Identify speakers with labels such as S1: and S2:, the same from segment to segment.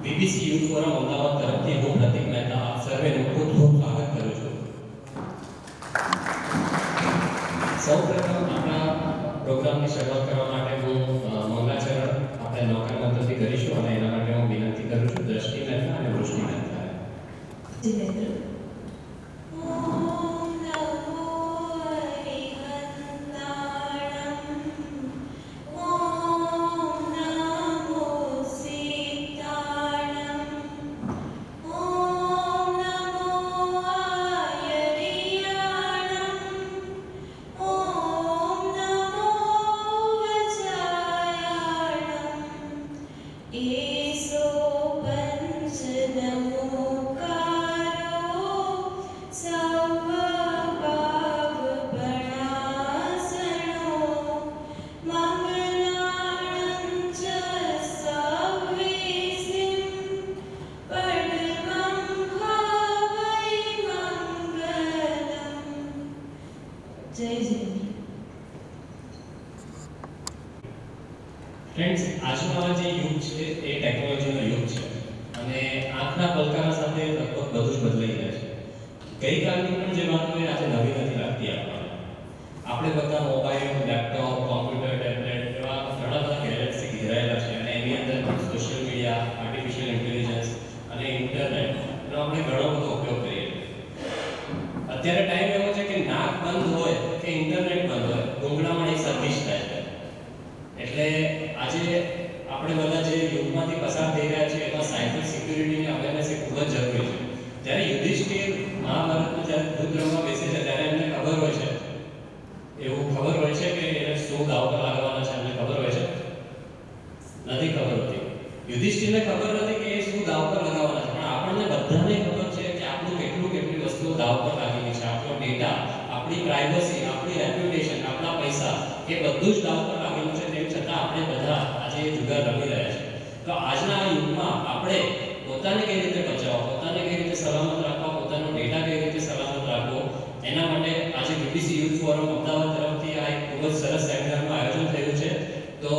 S1: BBC youth forum Ahmedabad તરફથી હું પ્રતિક મહેતા આપ સર્વેનું ખૂબ ખૂબ સ્વાગત કરું છું. સૌપ્રથમ આપણા પ્રોગ્રામની શરૂઆત કરવા માટે હું મંગલાચરણ આપણે નૌકા મંત્રથી કરીશું અને એના માટે હું વિનંતી કરું છું દ્રષ્ટિ મહેતા અને વૃષ્ટિ મહેતા. ફ્રેન્ડ્સ, આજનો આ જે યુગ છે એ ટેકનોલોજીનો યુગ છે અને આંખના પલકારા સાથે લગભગ બધું જ બદલાઈ જાય છે. ગઈકાલની પણ જે વાત હોય આજે નવી નથી લાગતી આપણને. આપણે બધા મોબાઈલ, લેપટોપ, કોમ્પ્યુટર, ટેબ્લેટ એવા ઘણા બધા ગેજેટ્સથી ઘેરાયેલા છે અને એની અંદર સોશિયલ મીડિયા, આર્ટિફિશિયલ ઇન્ટેલિજન્સ અને ઇન્ટરનેટનો આપણે ઘણો બધો ઉપયોગ કરીએ છીએ. અત્યારે ટાઈમ એવો છે કે નાક બંધ હોય કે ઇન્ટરનેટ બંધ હોય, ગૂંગળામણ એક સરખી જ થાય છે. એટલે આજે આપણે બધા જે યુગમાંથી પસાર થઈ રહ્યા છીએ એમાં સાયબર સિક્યુરિટીની અવેરનેસ એ ખૂબ જ જરૂરી છે. જ્યારે યુધિષ્ઠિર મહાભારતમાં જ્યારે યુદ્ધ રમવા બેસે છે ત્યારે એમને ખબર હોય છે, એવું ખબર હોય છે કે એને શું દાવ પર લાગવાના છે, એમને ખબર હોય છે? નથી ખબર હોતી. યુધિષ્ઠિરને ખબર નથી કે એ શું દાવ પર લગાવવાના છે, પણ આપણને બધાને ખબર છે કે આપણું કેટલી વસ્તુઓ દાવ પર લાગેલી છે. આપણો ડેટા, આપણી પ્રાઇવસી, આપણી રેપ્યુટેશન, આપણા પૈસા એ બધું જ દાવ પર લાગેલું છે. તેમ છતાં આપણે બધા આજે જુગાર રમી રહ્યા છે. તો આજના આ યુગમાં આપણે પોતાને કઈ રીતે બચાવવા, પોતાને કઈ રીતે સલામત રાખવા, પોતાનો ડેટા કઈ રીતે સલામત રાખવો, એના માટે આજે બીબીસી યુથ ફોરમ અમદાવાદ તરફથી આ એક ખૂબ જ સરસ સેમિનારનું આયોજન થયું છે. તો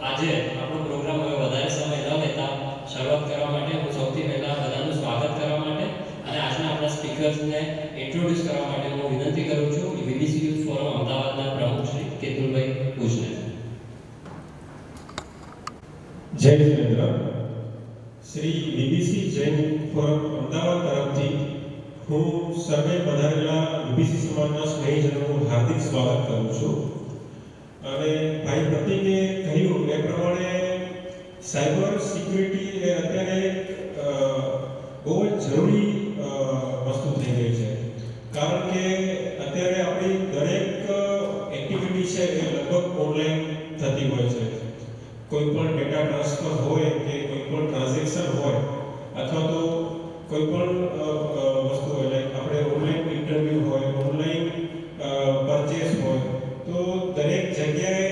S1: આજે આપણો પ્રોગ્રામ હવે વધારે સમય ન લેતા શરૂઆત કરવા માટે હું સૌથી પહેલા બધાનું સ્વાગત કરવા માટે અને આજના આપણા સ્પીકર્સને ઇન્ટ્રોડ્યુસ કરવા માટે હું વિનંતી કરું છું બીબીસી યુથ ફોરમ અમદાવાદના પ્રમુખ શ્રી કેતુલભાઈ પૂજને.
S2: જય જિનેન્દ્ર. શ્રી બીબીસી જૈન ફોરમ અમદાવાદ તરફથી હું સર્વે પધારેલા બીબીસી સમાજના સ્નેહીજનોનું હાર્દિક સ્વાગત કરું છું. અને ભાઈ પ્રતિકે કહ્યું એ પ્રમાણે સાયબર સિક્યુરિટી એ અત્યારે બહુ જ જરૂરી વસ્તુ થઈ ગઈ છે. કારણ કે અત્યારે આપણી દરેક એક્ટિવિટી છે એ લગભગ ઓનલાઈન થતી હોય છે. કોઈ પણ ડેટા ટ્રાન્સફર હોય કે કોઈ પણ ટ્રાન્ઝેક્શન હોય અથવા તો કોઈ પણ વસ્તુ હોય, લાઈક આપણે ઓનલાઈન ઇન્ટરવ્યૂ હોય, ઓનલાઈન પરચેસ હોય, તો દરેક જગ્યાએ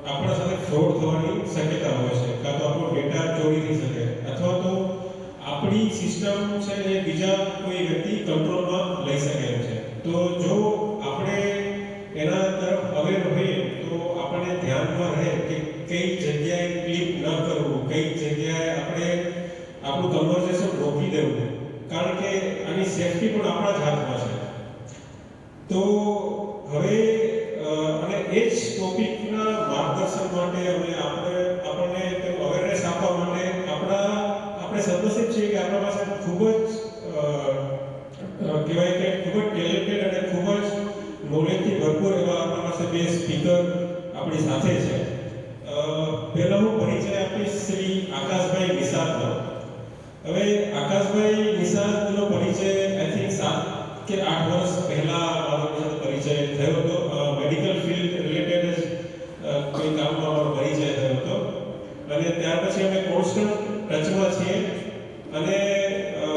S2: આપણા સાથે ફ્રોડ થવાની શક્યતા હોય છે. કાં તો આપણો ડેટા ચોરી થઈ શકે અથવા તો આપણી સિસ્ટમ છે એ બીજા કોઈ વ્યક્તિ કંટ્રોલમાં લઈ શકે એમ છે. તો જો આપણે એના તરફ અવેર હોઈએ તો આપણને ધ્યાનમાં રહે કે કઈ જગ્યાએ ક્લિક ન કરવું, કઈ જગ્યાએ આપણે આપણું કન્વર્સેશન રોકી દેવું, કારણ કે આની સેફટી પણ આપણા જ હાથમાં છે. તો હવે અને એ જ ટોપિકના માર્ગદર્શન માટે આપણને અવેરનેસ આપવા માટે આપણે સદનસીબ છીએ કે આપણા પાસે ખૂબ જ કહેવાય કે ખૂબ જ ટેલેન્ટેડ અને ખૂબ જ નોલેજથી ભરપૂર એવા આપણા પાસે બે સ્પીકર આપણી સાથે છે. પહેલા હું પરિચય આપીશ શ્રી આકાશભાઈ નિષાદનો. હવે આકાશભાઈ નિષાદનો પરિચય આઈ થિંક 7 કે 8 વર્ષ પહેલા મારો સાથે પરિચય થયો હતો. મેડિકલ ફિલ્ડ રિલેટેડ કોઈ કામમાં મારો પરિચય થયો હતો અને ત્યાર પછી અમે કોન્સ્ટન્ટ ટચમાં છીએ. અને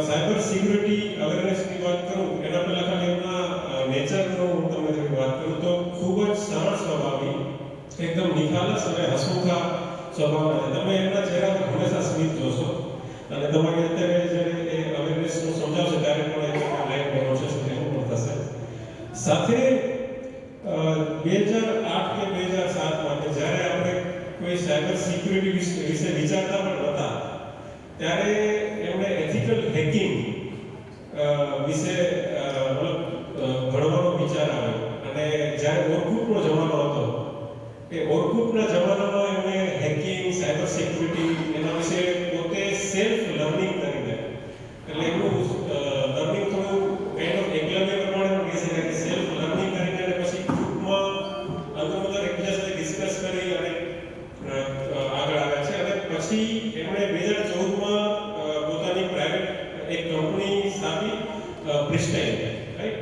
S2: સાયબર સિક્યુરિટી અવેરનેસની વાત કરું એના પહેલા ખાલી એમના નેચરનો હું તમને થોડી વાત કરું તો ખૂબ જ સરળ સ્વભાવની, એકદમ નિખાલસ અને હસમુખા સ્વભાવના છે. તમે એમના ચહેરા પર હંમેશા સ્મિત જોશો અને તમારી અત્યારે જ્યારે એ અવેરનેસનું સમજાવશે ત્યારે પણ એક લાઈવ ડેમોન્સ્ટ્રેશન એવું પણ થશે. સાથે 2008 કે 2007 માં જ્યારે આપણે કોઈ સાયબર સિક્યુરિટી વિશે વિચારતા પણ નહોતા ત્યારે એમણે એથિકલ હેકિંગ વિશે ભણવાનો વિચાર આવ્યો. અને જ્યારે ઓરકુટનો જમાનો હતો, એ ઓરકુટના જમાનામાં એમણે હેકિંગ, સાયબર સિક્યુરિટી એના વિશે પોતે સેલ્ફ લર્નિંગ કરીને, એટલે એમનું લર્નિંગ થોડું કાઇન્ડ ઓફ એકલવ્ય પ્રમાણે પણ કહી શકાય કે સેલ્ફ લર્નિંગ કરીને અને પછી ગ્રુપમાં અંદર એકબીજા સાથે ડિસ્કસ કરી અને આગળ આવ્યા છે. અને પછી એમણે 2014માં પોતાની પ્રાઇવેટ એક કંપની સ્થાપી, પ્રિસ્ટાઇન, રાઈટ.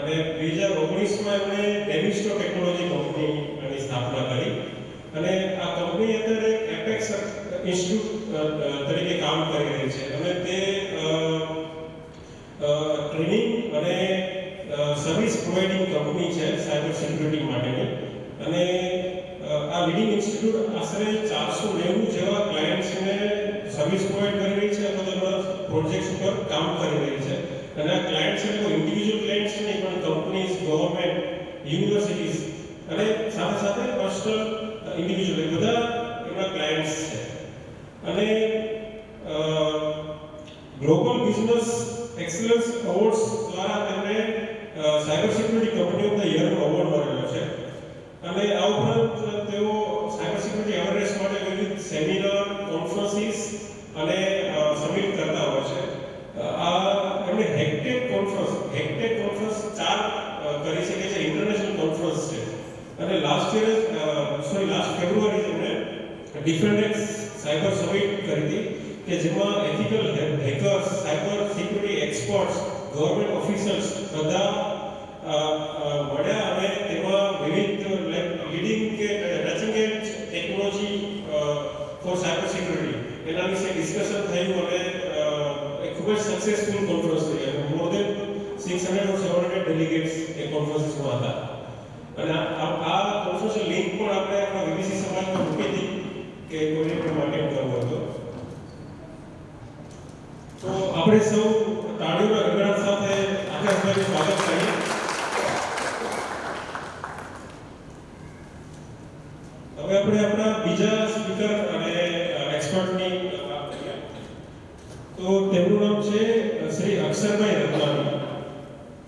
S2: અને 2019માં એમણે ડેમિસ્ટો ટેકનોલોજી કંપનીની સ્થાપના કરી. અને આ કંપની અંદર એક એપેક્સ ઇન્સ્ટિટ્યૂટ તરીકે કામ કરી રહી છે. અને તે ટ્રેનિંગ અને સર્વિસ પ્રોવાઇડિંગ કંપની છે સાયબર સિક્યુરિટી માટેની. અને આ લીડિંગ ઇન્સ્ટિટ્યૂટ આશરે 490 જેવા ક્લાયન્ટ્સને સર્વિસ પ્રોવાઇડ કરી રહી છે અથવા તેના પ્રોજેક્ટ્સ ઉપર કામ કરી રહી છે. અને આ ક્લાયન્ટ્સ એટલે ઇન્ડિવિજ્યુઅલ ક્લાયન્ટ્સ નહીં, પણ કંપનીઝ, ગવર્નમેન્ટ, યુનિવર્સિટીઝ અને સાથે સાથે પર્સનલ ઇન્ડિવિજ્યુઅલ બધા એમના ક્લાયન્ટ્સ છે. અને ગ્લોબલ બિઝનેસ એક્સલન્સ એવોર્ડ્સ દ્વારા તેમને cyber security company of the યરનો એવોર્ડ મળેલો છે. અને આ ઉપરાંત તેઓ સાયબર સિક્યુરિટી અવેરનેસ માટે વિવિધ સેમિનાર, કોન્ફરન્સીસ અને સબમિટ કરતા હોય છે. એમણે હેકટેક કોન્ફરન્સ 4 કરી છે કે જે ઇન્ટરનેશનલ કોન્ફરન્સ છે. અને લાસ્ટ ફેબ્રુઆરી એમણે ડિફેન્ડેક્સ સાયબર સમિટ કરી હતી કે જેમાં ethical hackers, cyber security experts, government officers બધા મળ્યા. અને તેમાં વિવિધ લીડિંગ કે ટચિંગ એજ ટેકનોલોજી ફોર સાયબર સિક્યુરિટી એના વિશે ડિસ્કશન થયું. અને એક ખૂબ જ સક્સેસફુલ કોન્ફરન્સ થઈ. મોર દેન 600 or 700 ડેલિગેટ્સ એ કોન્ફરન્સમાં હતા. અને આ કોન્ફરન્સની લિંક પણ આપણે આપણા વીબીસી સમાજમાં મૂકી હતી કે કોઈને પણ અટેન્ડ કરવો હતો. તો આપણે સૌ તાળીઓના ગણગણાટ સાથે આકાશભાઈનું સ્વાગત કરીએ. હવે આપણે આપણા બીજા સ્પીકર અને એક્સપર્ટની વાત કરીએ. તો તેમનું નામ છે શ્રી અક્ષરભાઈ રતનાણી.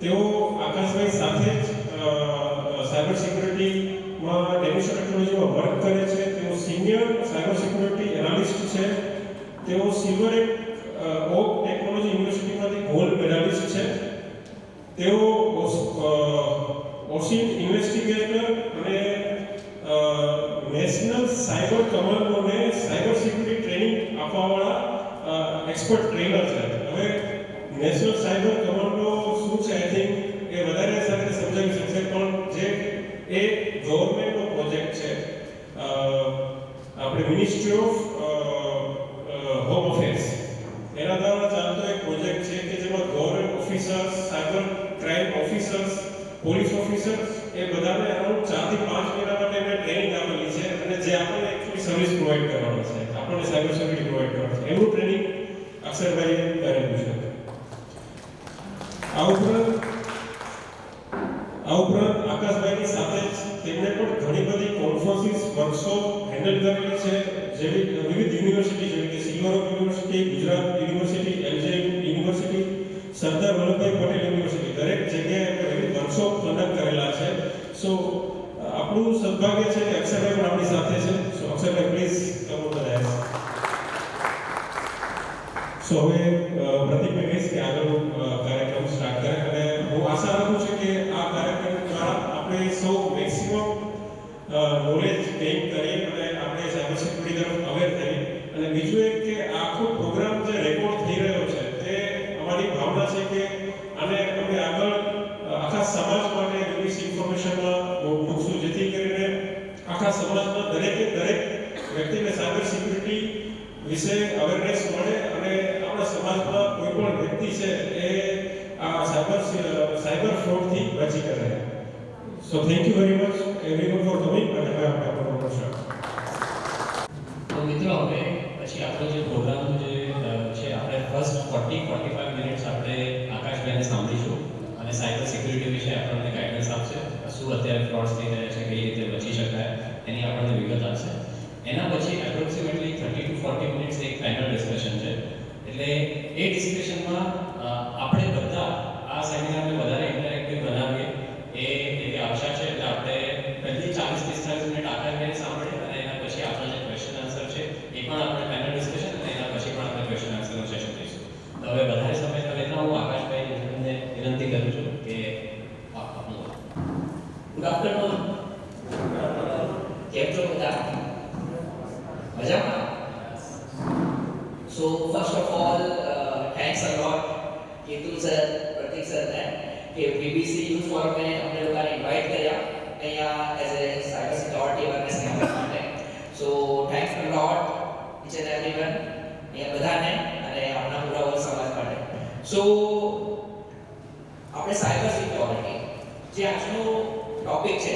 S2: તેઓ આકાશભાઈ સાથે જ સાયબર સિક્યુરિટીમાં ડેમિસ્ટો ટેકનોલોજીમાં વર્ક કરે છે. તેઓ સિનિયર સાયબર સિક્યુરિટી એનાલિસ્ટ છે. તેઓ સિલ્વર ઓક ટેકનોલોજી યુનિવર્સિટીમાંથી ગોલ્ડ મેડાલિસ્ટ છે. તેઓ ઓસિન્ટ ઇન્વેસ્ટિગેટર અને નેશનલ સાયબર કમાન્ડોને સાયબર સિક્યુરિટી ટ્રેનિંગ આપવાવાળા એક્સપર્ટ ટ્રેનર છે. હવે નેશનલ સાયબર કમાન્ડો શું છે, આઈ થિંક એ વધારે સારી સમજાવી શકશે. પણ જે એ ગવર્નમેન્ટનો પ્રોજેક્ટ છે, આપણે મિનિસ્ટ્રી ઓફ હોમ અફેર્સ એના દ્વારા ચાલતો એક પ્રોજેક્ટ છે કે જેમાં government officers, cyber crime officers, police officers એ બધાને અરાઉન્ડ 4 થી 5 મહિના માટે એમને ટ્રેનિંગ આપેલી છે. અને જે આપણને એકચ્યુઅલી સર્વિસ પ્રોવાઈડ કરવાની છે, આપણને સાયબર સિક્યુરિટી પ્રોવાઈડ કરવાની છે, એનું ટ્રેનિંગ અક્ષરભાઈએ કરેલું છે. આ ઉપરાંત આકાશભાઈની સાથે જ તેમણે પણ ઘણી બધી કોન્ફરન્સીસ, વર્કશોપ હેન્ડલ કરેલી છે. જેવી વિવિધ યુનિવર્સિટી જેવી કે Silver Oak university, Gujarat university, LJ university, Sardar Vallabhbhai Patel university, દરેક જગ્યાએ વિવિધ વર્કશોપ કન્ડક્ટ કરેલા છે. સો આપણું સદભાગ્ય છે કે અક્ષરભાઈ પણ આપણી સાથે છે. સો અક્ષરભાઈ please come on the desk. So હવે પ્રતિકભાઈ કહીશ કે આગળનો કાર્યક્રમ સ્ટાર્ટ કરે. અને હું આશા રાખું છું કે આ કાર્યક્રમ દ્વારા આપણે સૌ મેક્સિમમ નોલેજ ગેઇન કરીએ અને આપણે સાયબર સિક્યુરિટી તરફ અવેર થઈએ. અને બીજું એક કે આખો પ્રોગ્રામ જે રેકોર્ડ થઈ રહ્યો છે તે અમારી ભાવના છે કે આને અમે આગળ આખા સમાજ માટે વિવિધ ઇન્ફોર્મેશનમાં મૂકશું, જેથી કરીને આખા સમાજમાં દરેકે દરેક વ્યક્તિને સાયબર સિક્યુરિટી વિશે અવેરનેસ મળે અને આપણા સમાજમાં કોઈ પણ વ્યક્તિ છે એ આ સાયબર ફ્રોડથી બચી કરે. So thank you very much everyone four coming. અને હવે આપણે આપણો પ્રશ્ન.
S1: તો મિત્રો, હવે પછી આપણો જે પ્રોગ્રામ જે છે, આપણે ફર્સ્ટ 40-45 મિનિટ્સ આપણે આકાશભાઈને સાંભળીશું અને સાયબર સિક્યુરિટી વિશે આપણને ગાઈડન્સ આપશે. શું અત્યારે ફ્રોડ્સ થઈ રહ્યા છે, કઈ રીતે બચી શકાય એની આપણને વિગત આપશે. એના પછી એપ્રોક્સિમેટલી 30 to 40 મિનિટ્સ એક પેનલ ડિસ્કશન છે. એટલે એ ડિસ્કશનમાં આપણે બધા આ સેમિનારને વધારે ઇન્ટરેક્ટિવ બનાવીએ એ એવી આશા છે. એટલે આપણે પહેલી 40-45 મિનિટ આખા કરીને સાંભળીએ અને એના પછી આપણા જે ક્વેશ્ચન આન્સર છે એ પણ આપણે પેનલ ડિસ્કશન અને એના પછી પણ આપણે ક્વેશ્ચન આન્સરનું સેશન લઈશું. તો હવે વધારે સમય ન લેતા હું આકાશભાઈને વિનંતી કરું છું કે
S3: ગુડ આફ્ટરનૂન. કેમ છો બધા? મજામાં? So first of all thanks a lot Ketul sir, પ્રતીક સરને કે બીબીસી યુથ ફોરમે અમને લોકોને ઇન્વાઇટ કર્યા અહીંયા as a cyber security awareness campaign માટે. So thanks a lot each and everyone, અહીંયા બધાને અને આપણા પૂરા વર્ગ સમાજ માટે. સો આપણે સાયબર સિક્યોરિટી જે આજનો ટોપિક છે,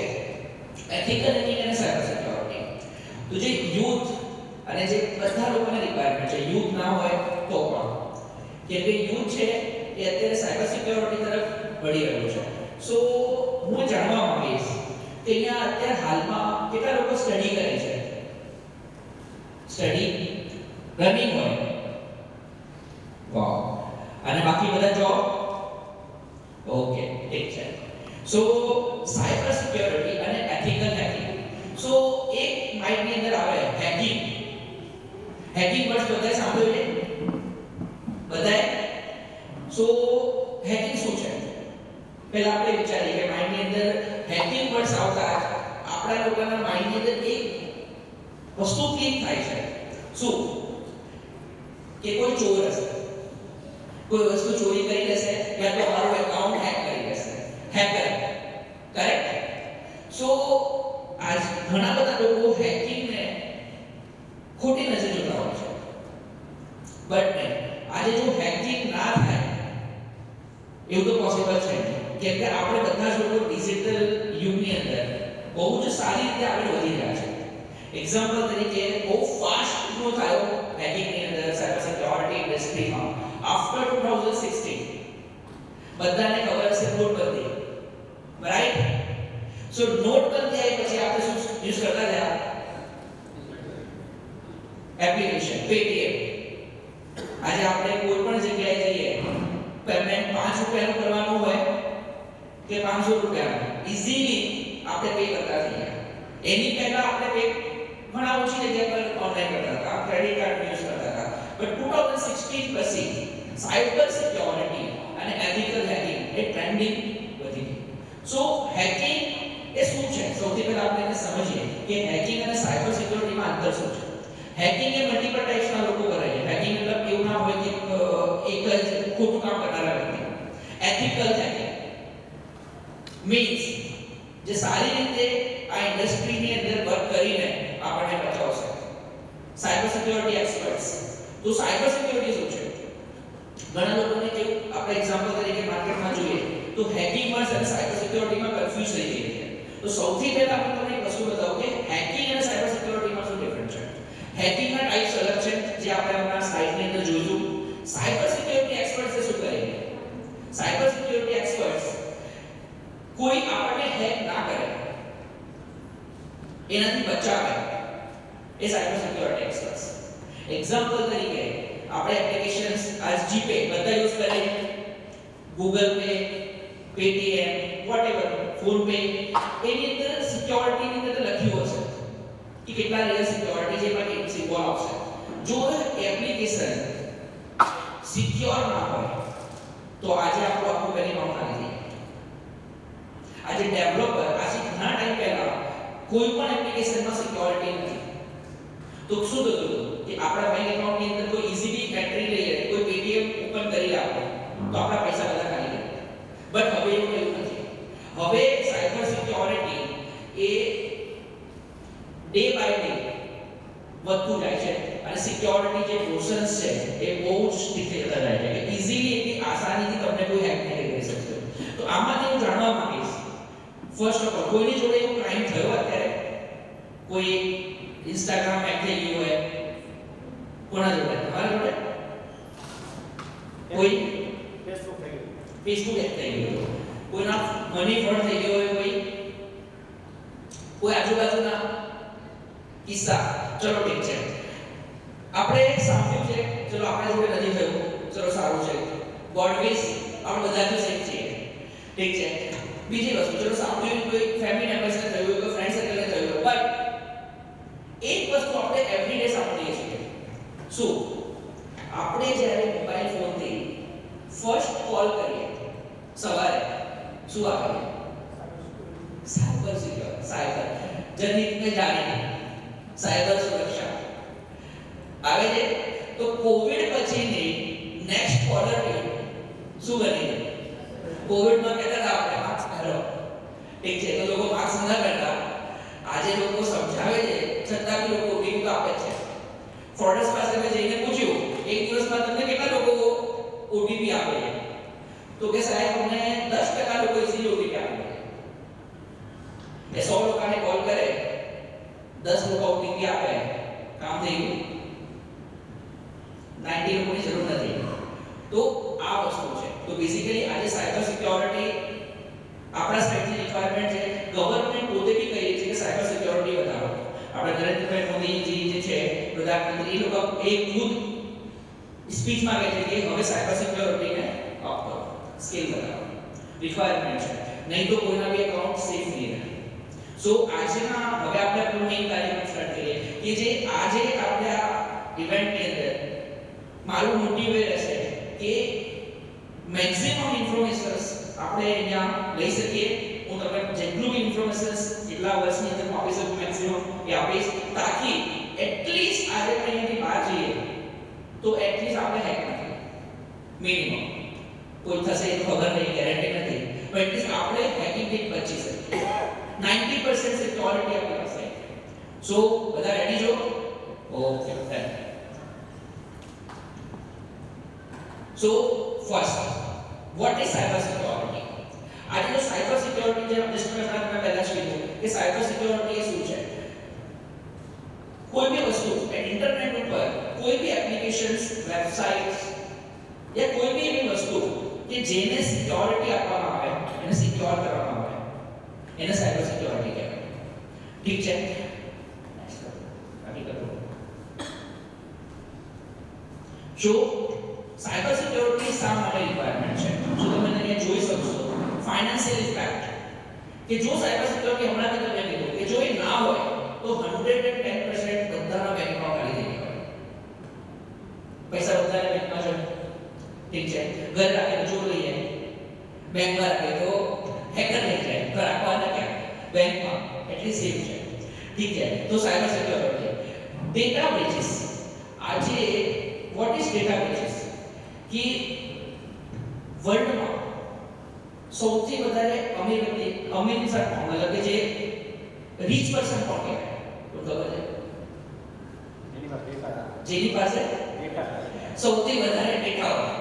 S3: એથિકલ હેકિંગ અને સાયબર સિક્યોરિટી. તો જે યુથ અને જે બધા લોકોને રિક્વાયરમેન્ટ છે, યુથ ના હોય તો પણ, કેમ કે યુથ છે એ અત્યારે સાયબર સિક્યોરિટી તરફ વળી રહ્યું છે. સો હું જાણવા માંગીશ કે અહીંયા અત્યારે હાલમાં કેટલા લોકો સ્ટડી કરે છે? સ્ટડી રનિંગ હોય, વાવ. અને બાકી બધા જોબ? ઓકે, ઠીક છે. સો સાયબર સિક્યોરિટી અને એથિકલ હેકિંગ. સો એક માઇન્ડની અંદર આવે હેકિંગ. હેકિંગ વર્ડ બધાએ સાંભળ્યું છે? બધાએ? સો હેકિંગ શું છે? પહેલા આપણે વિચારીએ કે માઇન્ડની અંદર હેકિંગ વર્ડ આવતા જ આપણા લોકોના માઇન્ડની અંદર એક વસ્તુ ક્લિક થાય છે. શું? કે કોઈ ચોર હશે, કોઈ વસ્તુ ચોરી કરી લેશે યા તો મારું એકાઉન્ટ હેક કરી લેશે. Hacker, correct? સો આજ ઘણા બધા લોકો હેકિંગને ખોટી નજરે જોતા હોય છે. બટ આજે જો હેકિંગ ના થાય એવું તો પોસિબલ છે નહીં, કેમ કે આપણે બધા જ લોકો ડિજિટલ યુગની અંદર બહુ જ સારી રીતે આગળ વધી રહ્યા છે. એક્ઝામ્પલ તરીકે બહુ ફાસ્ટ ગ્રો થયો હેકિંગની અંદર સાયબર સિક્યોરિટી ઇન્ડસ્ટ્રીમાં આફ્ટર 2016. બધાને ખબર હશે નોટબંધી, રાઈટ? સો નોટબંધી આવી પછી આપણે શું યુઝ કરતા હતા? Application Paytm. આજે આપણે કોઈ પણ જગ્યાએ જઈએ, પેમેન્ટ 5 રૂપિયાનું કરવાનું હોય કે 500 રૂપિયાનું, ઈઝીલી આપણે પે કરતા થઈ ગયા. એની પહેલા આપણે પે ઘણા ઓછી જગ્યા પર ઓનલાઈન કરતા હતા, ક્રેડિટ કાર્ડ યુઝ કરતા હતા. બટ 2016 પછી સાયબર સિક્યોરિટી અને એથિકલ હેકિંગ એ ટ્રેન્ડિંગ વધી ગઈ. સો હેકિંગ એ શું છે? સૌથી પહેલા આપણે એને સમજીએ કે હેકિંગ અને સાયબર સિક્યોરિટીમાં અંતર શું છે. હેકિંગ એ મલ્ટીપલ ટાઈપ્સના લોકો કરે છે. હેકિંગ મતલબ એવું ના હોય કે એક જ ખોટું કામ કરનારા વ્યક્તિ. એથિકલ હેકિંગ મીન્સ જે સારી રીતે આ ઇન્ડસ્ટ્રીની અંદર વર્ક કરીને આપણને બચાવશે. Cyber security experts. તો સાયબર સિક્યોરિટી શું છે? ઘણા લોકોને કેવું, આપણે એક્ઝામ્પલ તરીકે માર્કેટમાં જોઈએ તો હેકિંગ વર્ડ અને સાયબર સિક્યોરિટીમાં કન્ફ્યુઝ થઈ જાય છે. તો સૌથી પહેલા હું તમને એક વસ્તુ બતાવું કે હેકિંગ અને સાયબર સિક્યોરિટીમાં શું ડિફરન્સ છે. હેકિંગના ટાઈપ્સ અલગ છે, જે આપણે આપણા સ્લાઇડની અંદર જોયું. સાયબર સિક્યોરિટી એક્સપર્ટ્સ શું કરે? સાયબર સિક્યોરિટી એક્સપર્ટ્સ કોઈ આપણને હેક ના કરે, એનાથી બચાવે, એ સાયબર સિક્યોરિટી એક્સપર્ટ્સ. એક્ઝામ્પલ તરીકે આપણે એપ્લિકેશન્સ આજ જીપે બધા યુઝ કરે, Google Pay, Paytm, whatever, PhonePe, એની અંદર સિક્યોરિટીની અંદર લખ્યું હશે કે કેટલા લેયર સિક્યોરિટી છે, એમાં એક સિમ્બોલ આવશે. જો એપ્લિકેશન સિક્યોર ના હોય તો આજે આપણું આખું બેકગ્રાઉન્ડ ખાલી થઈ જાય. આજે ડેવલપર આજે ઘણા ટાઈમ પહેલા કોઈ પણ એપ્લિકેશનમાં સિક્યોરિટી નથી, તો શું થતું કે આપણા બેંક એકાઉન્ટની અંદર કોઈ ઈઝીલી એન્ટ્રી લઈએ, કોઈ પેટીએમ ઓપન કરી આપે તો આપણા પૈસા બધા ખાલી જાય. બટ હવે એવું નથી. હવે સાયબર સિક્યોરિટી એ ડે બાય ડે વધતું જાય છે અને સિક્યોરિટી જે પ્રોસેસ છે એ બહુ જ સ્ટ્રિક્ટ થતા જાય છે કે ઈઝીલી એટલી આસાનીથી તમને કોઈ હેક નહીં કરી શકશે. તો આમાંથી હું જાણવા માંગીશ, ફર્સ્ટ ઓફ ઓલ કોઈની જોડે એવું ક્રાઇમ થયો અત્યારે? કોઈ ઇન્સ્ટાગ્રામ હેક થઈ ગયું હોય? કોના જોડે? તમારા જોડે? કોઈ ફેસબુક હેક થઈ ગયું, કોઈના મની ફ્રોડ થઈ ગયો હોય, કોઈ આજુબાજુના કિસ્સા ચલો ઠીક છે. આપણે સાંભળ્યું છે, ચલો આપણે જોડે નથી થયું, ચલો સારું છે. ગોડ વિશ આપણે બધા તો સેફ છીએ, ઠીક છે. બીજી વસ્તુ, ચલો સાંભળ્યું કોઈ ફેમિલી મેમ્બર્સ ને થયું, કોઈ ફ્રેન્ડ સર્કલ ને થયું, બટ એક વસ્તુ આપણે એવરીડે સાંભળીએ છીએ. શું? આપણે જ્યારે મોબાઈલ ફોનથી ફર્સ્ટ કોલ કરીએ સવારે, શું આવે? સાયબર સિક્યોર, સાયબર જનહિતને જાણીને સાયબર સુરક્ષા આવે છે. તો કોવિડ પછીની નેક્સ્ટ ઓર્ડર શું બની ગઈ? કોવિડમાં કહેતા હતા આપણે માસ્ક પહેરો, ઠીક છે, તો લોકો માસ્ક ન પહેરતા. આજે લોકો સમજાવે છે છતાં બી લોકો ઓટીપી આપે છે. ફ્રોડર્સ પાસે મેં જઈને પૂછ્યું, એક દિવસમાં તમને કેટલા લોકો ઓટીપી આપે છે? તો કે સાહેબ અમને 10% લોકો ઇઝીલી ઓટીપી આપે છે. એ 100 લોકોને કોલ કરે, 10 લોકો ઓટીપી આપે, કામ થઈ ગયું. 90 લોકોની જરૂર નથી. તો આ વસ્તુ છે. તો બેઝિકલી આજે સાયબર સિક્યોરિટી આપણા સ્ટેટની રિક્વાયરમેન્ટ છે. ગવર્નમેન્ટ પોતે બી કહે છે કે સાયબર સિક્યોરિટી વધારો. આપણે નરેન્દ્રભાઈ મોદીજી જે છે પ્રધાનમંત્રી, એ લોકો એક ખુદ સ્પીચમાં કહે છે કે હવે સાયબર સિક્યોરિટીને અપ કરો, સ્કેલ વધારો, રિક્વાયરમેન્ટ છે. નહીં તો કોઈના બી એકાઉન્ટ સેફ નહીં રહે. સો આજના હવે આપણે આપણો મેઇન કાર્યક્રમ સ્ટાર્ટ કરીએ કે જે આજે આપણે આ ઇવેન્ટની અંદર મારું મોટિવ એ રહેશે કે મેક્સિમમ ઇન્ફોર્મેશન્સ આપણે અહીંયા લઈ શકીએ. હું તમને જેટલું બી ઇન્ફોર્મેશન્સ એટલા વર્ષની અંદર આપી શકું મેક્સિમમ એ આપીશ, તાકી એટલીસ્ટ આજે આપણે અહીંયાથી બહાર જઈએ તો એટલીસ્ટ આપણે હેક નથી મિનિમમ. કોઈ થશે એ ખબર નહીં, ગેરંટી નથી, પણ એટલીસ્ટ આપણે હેકિંગથી બચી શકીએ. 90% સિક્યોરિટી આપણી પાસે. સો બધા રેડી છો? Okay, done. So first, what is cyber security? આજે જો સાયબર સિક્યોરિટી જે જસ્ટ મેં પહેલા જ કીધું કે સાયબર સિક્યોરિટી એ શું છે? કોઈ બી વસ્તુ ઇન્ટરનેટ ઉપર કોઈ બી એપ્લિકેશન્સ, વેબસાઇટ્સ યા કોઈ બી એવી વસ્તુ કે જેને સિક્યોરિટી આપવામાં આવે, એને સિક્યોર કરવામાં આવે, એને સાયબર સિક્યોરિટી કહેવાય. ઠીક છે? જો સાયબર સિક્યોરિટી શા માટે રિક્વાયરમેન્ટ છે? જો તમે અહીંયા જોઈ શકશો ફાઇનાન્શિયલ ઇમ્પેક્ટ, કે જો સાયબર સિક્યોરિટી હમણાં મેં તમને કીધું કે જો એ ના હોય તો 110% બધાના બેંકમાં ખાલી થઈ જાય. પૈસા બધાને બેંકમાં છે, ઠીક છે. ઘર રાખે તો ચોર લઈ જાય, બેંકમાં રાખે તો હેકર લઈ જાય. ઘર રાખવાના ક્યાં? બેંકમાં, એટલી સેફ છે. ઠીક છે. તો સાયબર સિક્યોરિટી, ડેટા બ્રીચીસ. આજે વોટ ઇઝ ડેટા બ્રીચીસ? કે વર્લ્ડમાં સૌથી વધારે અમીર વ્યક્તિ, અમીર ઇન્સાન કોણ, મતલબ કે જે રીચ પર્સન કોણ કહેવાય? તો ખબર છે? જેની પાસે સૌથી વધારે ડેટા હોય.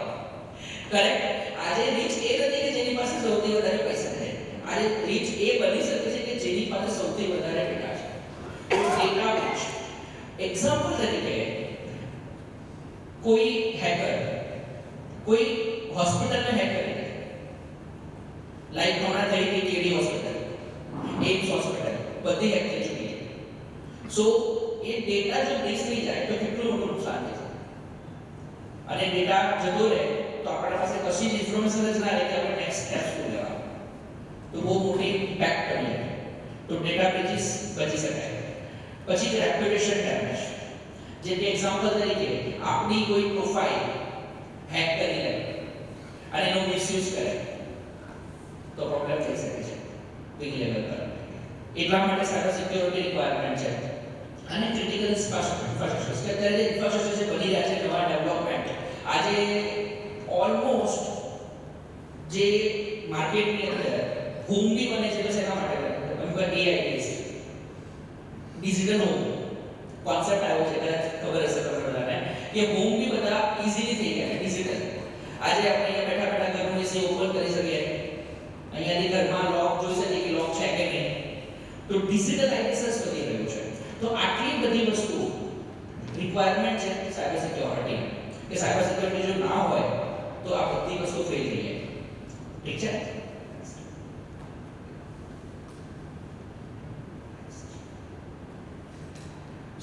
S3: કરેક્ટ? આજે રીચ એ નથી કે જેની પાસે સૌથી વધારે પૈસા છે. આજે રીચ એ બની શકે છે કે જેની પાસે સૌથી વધારે ડેટા છે. તો ડેટા રીચ. એક્ઝામ્પલ તરીકે કોઈ હેકર કોઈ હોસ્પિટલને હેક કરી દે, લાઈક હમણાં થઈ ગઈ કેડી હોસ્પિટલ, એમ્સ હોસ્પિટલ, બધી હેક થઈ ચૂકી છે. સો એ ડેટા જો બ્રીચ થઈ જાય તો કેટલું મોટું નુકસાન થાય. અને ડેટા જતો રહે તો આપણા પાસે કશી જ ઇન્ફોર્મેશન જ ના રહે કે આપણે નેક્સ્ટ સ્ટેપ શું લેવા. તો બહુ મોટી ઇમ્પેક્ટ કરી શકે. તો ડેટા બ્રીચીસ બચી શકાય. પછી રેપ્યુટેશન ડેમેજ, જે કે એક્ઝામ્પલ તરીકે આપણી કોઈ પ્રોફાઇલ હેક કરી લે અને એનો મિસયુઝ કરે તો પ્રોબ્લેમ થઈ શકે છે બિગ લેવલ પર. એટલા માટે સાયબર સિક્યોરિટી રિક્વાયરમેન્ટ છે. અને ક્રિટિકલ ઇન્ફ્રાસ્ટ્રક્ચર, કે અત્યારે જે ઇન્ફ્રાસ્ટ્રક્ચર જે બની રહ્યા છે, નવા ડેવલપમેન્ટ, આજે ઓલમોસ્ટ જે માર્કેટની અંદર હોમ બી બને છે તો શેના માટે બને? અમુક ડીઆઈડીસ, ડિજિટલ હોમ કોન્સેપ્ટ આવ્યો છે, કદાચ ખબર હશે તમને બધાને, કે હોમ બી બધા ઈઝીલી થઈ ગયા છે ડિજિટલ. આજે આપણે અહીંયા બેઠા બેઠા ઘરનું એસી ઓપન કરી શકીએ, અહીંયાથી ઘરમાં લોક જોઈ શકીએ કે લોક છે કે નહીં. તો ડિજિટલાઇઝેશન વધી રહ્યું છે. તો આટલી બધી વસ્તુ રિક્વાયરમેન્ટ છે સાયબર સિક્યોરિટી, કે સાયબર સિક્યોરિટી જો ના હોય તો આ બધી વસ્તુ ફેલ થઈ જાય. ઠીક છે?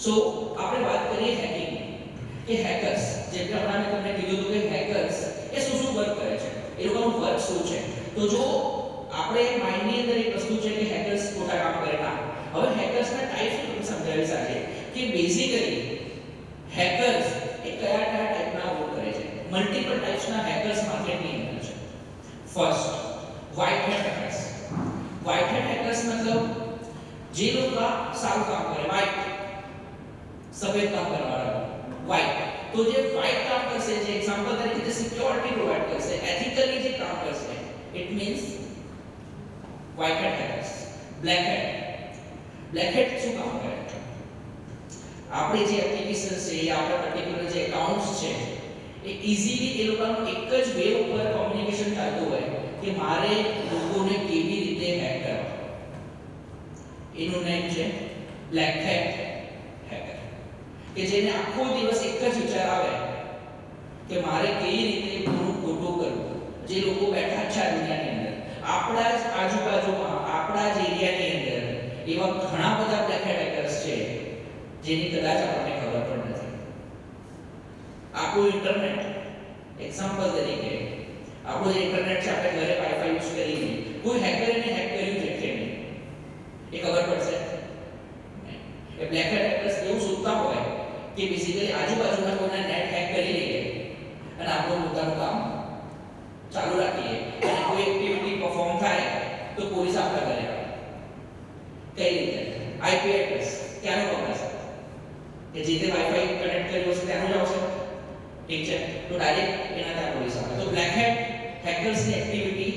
S3: સો આપણે વાત કરીએ હેકિંગ કે હેકર્સ, જેમ કે હમણાં મેં તમને કીધું હતું કે હેકર્સ એ શું વર્ક કરે છે, એ લોકોનું વર્ક શું છે. તો જો આપણે માઇન્ડની અંદર એક વસ્તુ છે કે હેકર્સ ખોટા કામ કરે ના. હવે હેકર્સના ટાઈપ્સ તમને સમજાવીશ આજે કે બેઝિકલી હેકર્સ એ કયા કયા ટાઈપના વર્ક કરે છે. મલ્ટીપલ ટાઈપ્સના હેકર્સ માર્કેટની અંદર છે. First, white hat hackers. White hat hackers મતલબ જે લોકો સારું કામ કરે, વ્હાઇટ સફેદ કામ કરવાવાળા, વ્હાઇટ. તો જે વ્હાઇટ કામ કરશે, જે એક્ઝામ્પલ તરીકે જે સિક્યોરિટી પ્રોવાઇડ કરશે, એથિકલી જે કામ કરશે, it means white hat hackers. Black hat. Black hat શું કામ કરે? આપણી જે એપ્લિકેશન છે, આપણા પર્ટિક્યુલર જે એકાઉન્ટ્સ છે, એ ઇઝીલી એ લોકોનું એક જ વે ઉપર કોમ્યુનિકેશન ચાલતું હોય કે મારે લોકોને કેવી રીતે હેક કરવા. એનું નામ છે બ્લેક હેટ હેકર. કે જેને આખો દિવસ એક જ વિચાર આવે કે મારે કેવી રીતે પૂરું ખોટું કરવું. જે લોકો બેઠા છે આ દુનિયાની અંદર, આપણા જ આજુબાજુમાં, આપણા જ એરિયાની અંદર એવા ઘણા બધા બ્લેક હેટ હેકર્સ છે જેની કદાચ આપણને ખબર પણ નથી. આપણું ઇન્ટરનેટ, એક્ઝામ્પલ તરીકે આપણું જે ઇન્ટરનેટ છે, આપણે ઘરે વાઈફાઈ યુઝ કરીએ, કોઈ હેકર એને હેક કર્યું છે કે નહીં એ ખબર પડશે. એ બ્લેક હેટ હેકર્સ એવું શોધતા હોય કે બેઝિકલી આજુબાજુના કોઈના નેટ હેક કરી લઈએ અને આપણું પોતાનું કામ ચાલુ રાખીએ અને કોઈ એક્ટિવિટી પરફોર્મ થાય તો પોલીસ આપણા ઘરે આવે. કઈ રીતે? આઈપી એડ્રેસ ક્યાંનો પકડાશે? કે જે તે વાઈફાઈ કનેક્ટ કર્યું હશે ત્યાંનું જ આવશે. ઠીક છે, તો ડાયરેક્ટ એના ત્યાં પોલીસ આવે. તો બ્લેક હેટ હેકર્સની એક્ટિવિટી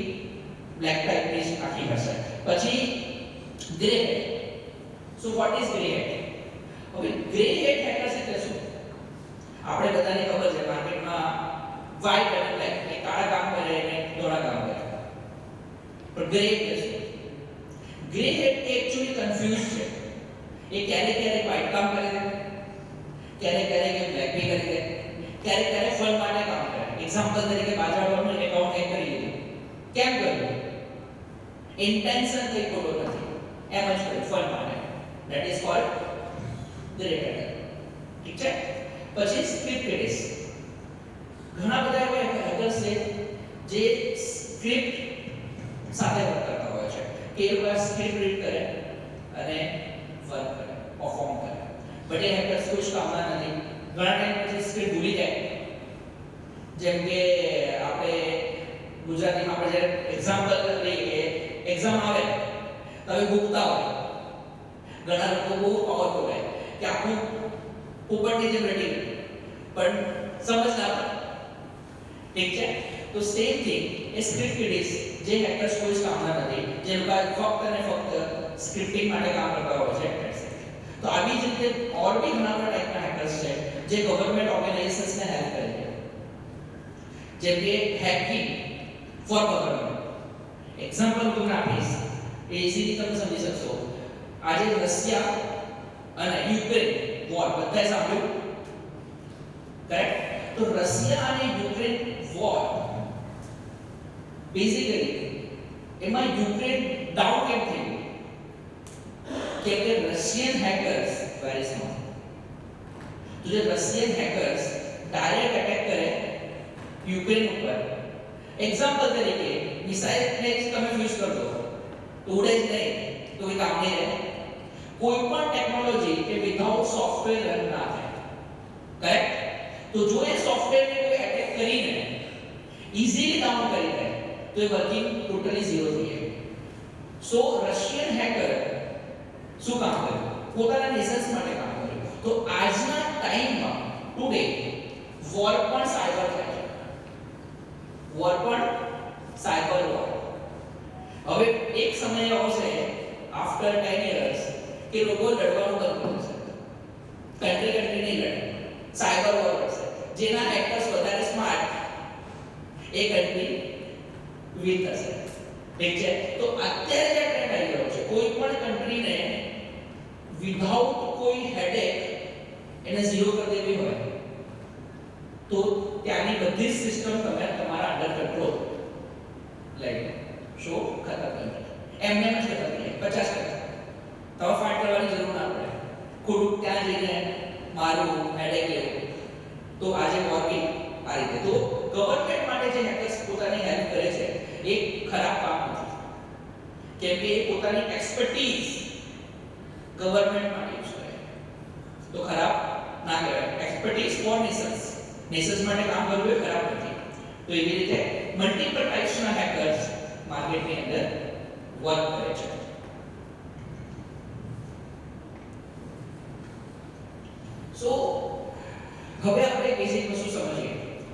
S3: બ્લેક ટાઈપની જ આખી હશે. પછી grey hat. So what is grey hat? હવે ગ્રે હેટ હેકર્સ એટલે શું? આપણે બધાને ખબર છે માર્કેટમાં વ્હાઇટ અને બ્લેક, એ કાળા કામ કરે અને ધોળા કામ કરે. પણ ગ્રે એટલે શું? ગ્રે હેટ એકચ્યુઅલી કન્ફ્યુઝ છે. એ ક્યારેક ક્યારેક વ્હાઇટ કામ કરે છે, ક્યારેક ક્યારેક બ્લેક બી કરી દે, ક્યારેક ક્યારેક ફન માટે કામ કરે. એક્ઝામ્પલ તરીકે બાજારવાળાનું એકાઉન્ટ હેક કરી લીધું. કેમ કર્યું? ઇન્ટેન્શન કંઈ ખોટો નથી, એમ જ કર્યું ફન માટે. That is called grey hat. ઠીક છે. પછી સ્ક્રિપ્ટેડ. ઘણા બધા એવા હેકર્સ છે જે સ્ક્રિપ્ટ સાથે વર્ક કરતા હોય છે કે એ લોકો સ્ક્રિપ્ટ રીડ કરે અને વર્ક કરે, પરફોર્મ કરે. બટ એ હેકર્સ કોઈ જ કામના નથી. ઘણા ટાઈમ પછી સ્ક્રિપ્ટ ભૂલી જાય. જેમ કે આપણે ગુજરાતીમાં આપણે જ્યારે એક્ઝામ્પલ લઈએ કે એક્ઝામ આવે તો હવે ભૂખતા હોય. ઘણા લોકો બહુ પાવરફુલ હોય કે આખું પોપટની જેમ રેડી પણ સમજ ના પડે. ઠીક છે. તો સેમ થિંગ એ સ્ક્રિપ્ટેડ જે હેકર્સ કોઈ જ કામના નથી, જે લોકો ફક્ત અને ફક્ત સ્ક્રિપ્ટિંગ માટે કામ કરતા હોય છે હેકર્સ. તો આવી જ રીતે ઓર બી ઘણા બધા ટાઈપના હેકર્સ છે જે ગવર્નમેન્ટ ઓર્ગેનાઇઝેશન્સને હેલ્પ કરે છે. જેમ કે હેકિંગ ફોર ગવર્નમેન્ટ. એક્ઝામ્પલ હું તમને આપીશ, એ ઇઝીલી તમે સમજી શકશો. આજે રશિયા અને યુક્રેન વોર બધાએ સાંભળ્યું? કરેક્ટ? તો રશિયા અને યુક્રેન વોર બેઝિકલી એમાં યુક્રેન ડાઉન કેમ થયું? કેમ કે રશિયન હેકર્સ વેરી સ્માર્ટ. તો જે રશિયન હેકર્સ ડાયરેક્ટ અટેક કરે યુક્રેન ઉપર. એક્ઝામ્પલ તરીકે મિસાઇલને તમે ફ્યુઝ કરી દો તો ઉડે જ નહીં, તો એ કામ નહીં રહે. કોઈ પણ ટેકનોલોજી કે વિધાઉટ સોફ્ટવેર રન ના થાય. કરેક્ટ? તો જો એ સોફ્ટવેરને કોઈ એટેક કરીને ઇઝીલી ડાઉન કરી દે તો એ વર્કિંગ ટોટલી ઝીરો થઈ જાય. સો રશિયન હેકર શું કામ કર્યું? પોતાના નેશન્સ માટે કામ કર્યું. તો આજના ટાઈમમાં ટુડે વોર પણ સાયબર થાય છે. વોર પણ સાયબર વોર. હવે એક સમય આવશે આફ્ટર 10 years કે લોકો લડવાનું બંધ કરશે. કન્ટ્રી નહીં લડે, સાયબર વોર થશે. જેના હેકર્સ વધારે સ્માર્ટ એ કન્ટ્રી વિન થશે. ઠીક છે. તો અત્યારે જે ટ્રેન્ડ આવી રહ્યો છે, કોઈ પણ કન્ટ્રીને વિધાઉટ કોઈ હેડેક એને ઝીરો કરી દેવી હોય તો ત્યાંની બધી જ સિસ્ટમ તમે તમારા અંડર કંટ્રોલ લઈ શો ખતમ કરી એમને જ ખતમ કરી 50%. તમે ફાઇટ કરવાની જરૂર ના પડે. ખોટું ત્યાં જઈને તો આજે વોર્કિંગ આ રીતે તો ગવર્નમેન્ટ માટે જે હેકર્સ પોતાની હેલ્પ કરે છે એ ખરાબ કામ નથી, કેમ કે એ પોતાની એક્સપર્ટીઝ ગવર્નમેન્ટ માટે યુઝ કરે તો ખરાબ ના કહેવાય. એક્સપર્ટીઝ ફોર નેશન્સ માટે કામ કરવું એ ખરાબ નથી. તો એવી રીતે મલ્ટીપલ ટાઈપ્સના હેકર્સ માર્કેટની અંદર વર્ક કરે છે. સો હવે આપણે બેઝિક વસ્તુ સમજીએ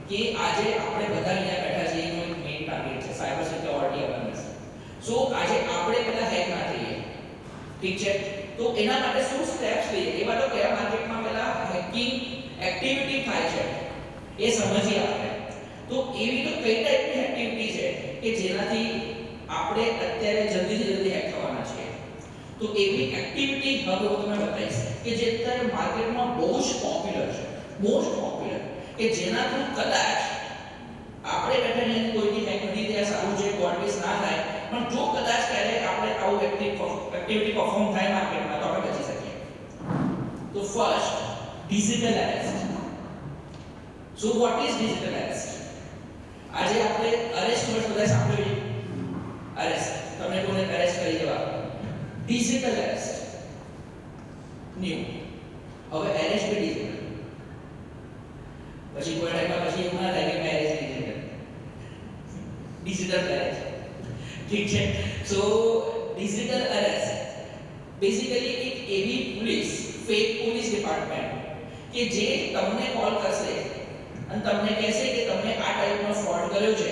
S3: કે આજે આપણે બધા અહીંયા બેઠા છીએ એનો એક મેઇન ટાર્ગેટ છે સાયબર સિક્યોરિટી અવેરનેસ. સો આજે આપણે બધા હેક ના થઈએ, ઠીક છે, તો એના માટે શું સ્ટેપ્સ લઈએ, એવા તો કયા માર્કેટમાં પહેલા હેકિંગ એક્ટિવિટી થાય છે એ સમજીએ આપણે. તો એવી તો કઈ ટાઈપની એક્ટિવિટી છે કે જેનાથી આપણે અત્યારે જલ્દી હેક થવાના છીએ. તો એવી એક્ટિવિટી હવે હું તમને બતાવીશ કે જે અત્યારે માર્કેટમાં બહુ જ પોપ્યુલર છે, મોસ્ટ પોપ્યુલર, કે જેના થ્રુ કદાચ આપણે બેઠાને કોઈની હેક નથી થયા, સારું છે, કોડબેઝ ના થાય, પણ જો કદાચ ક્યારે આપણે આવું એક્ટિવિટી પરફોર્મ થાય માર્કેટમાં તો આપણે બચી શકીએ. તો first digital arrest. So what is digital arrest? આજે આપણે અરેસ્ટ વર્ડ બધા સાંભળ્યું છે. અરેસ્ટ, તમને કોને અરેસ્ટ કરી દેવા, ડિજિટલ એરેસ્ટ ન્યુ. હવે એરેસ્ટ બી ડિજિટલ, પછી કોઈ ટાઈમમાં પછી એવું ના થાય કે મેરેજ ડિજિટલ મેરેજ, ઠીક છે. સો ડિજિટલ એરેસ્ટ બેઝિકલી એક એવી પોલીસ, ફેક પોલીસ ડિપાર્ટમેન્ટ કે જે તમને કોલ કરશે અને તમને કહેશે કે તમે આ ટાઈપનો ફ્રોડ કર્યો છે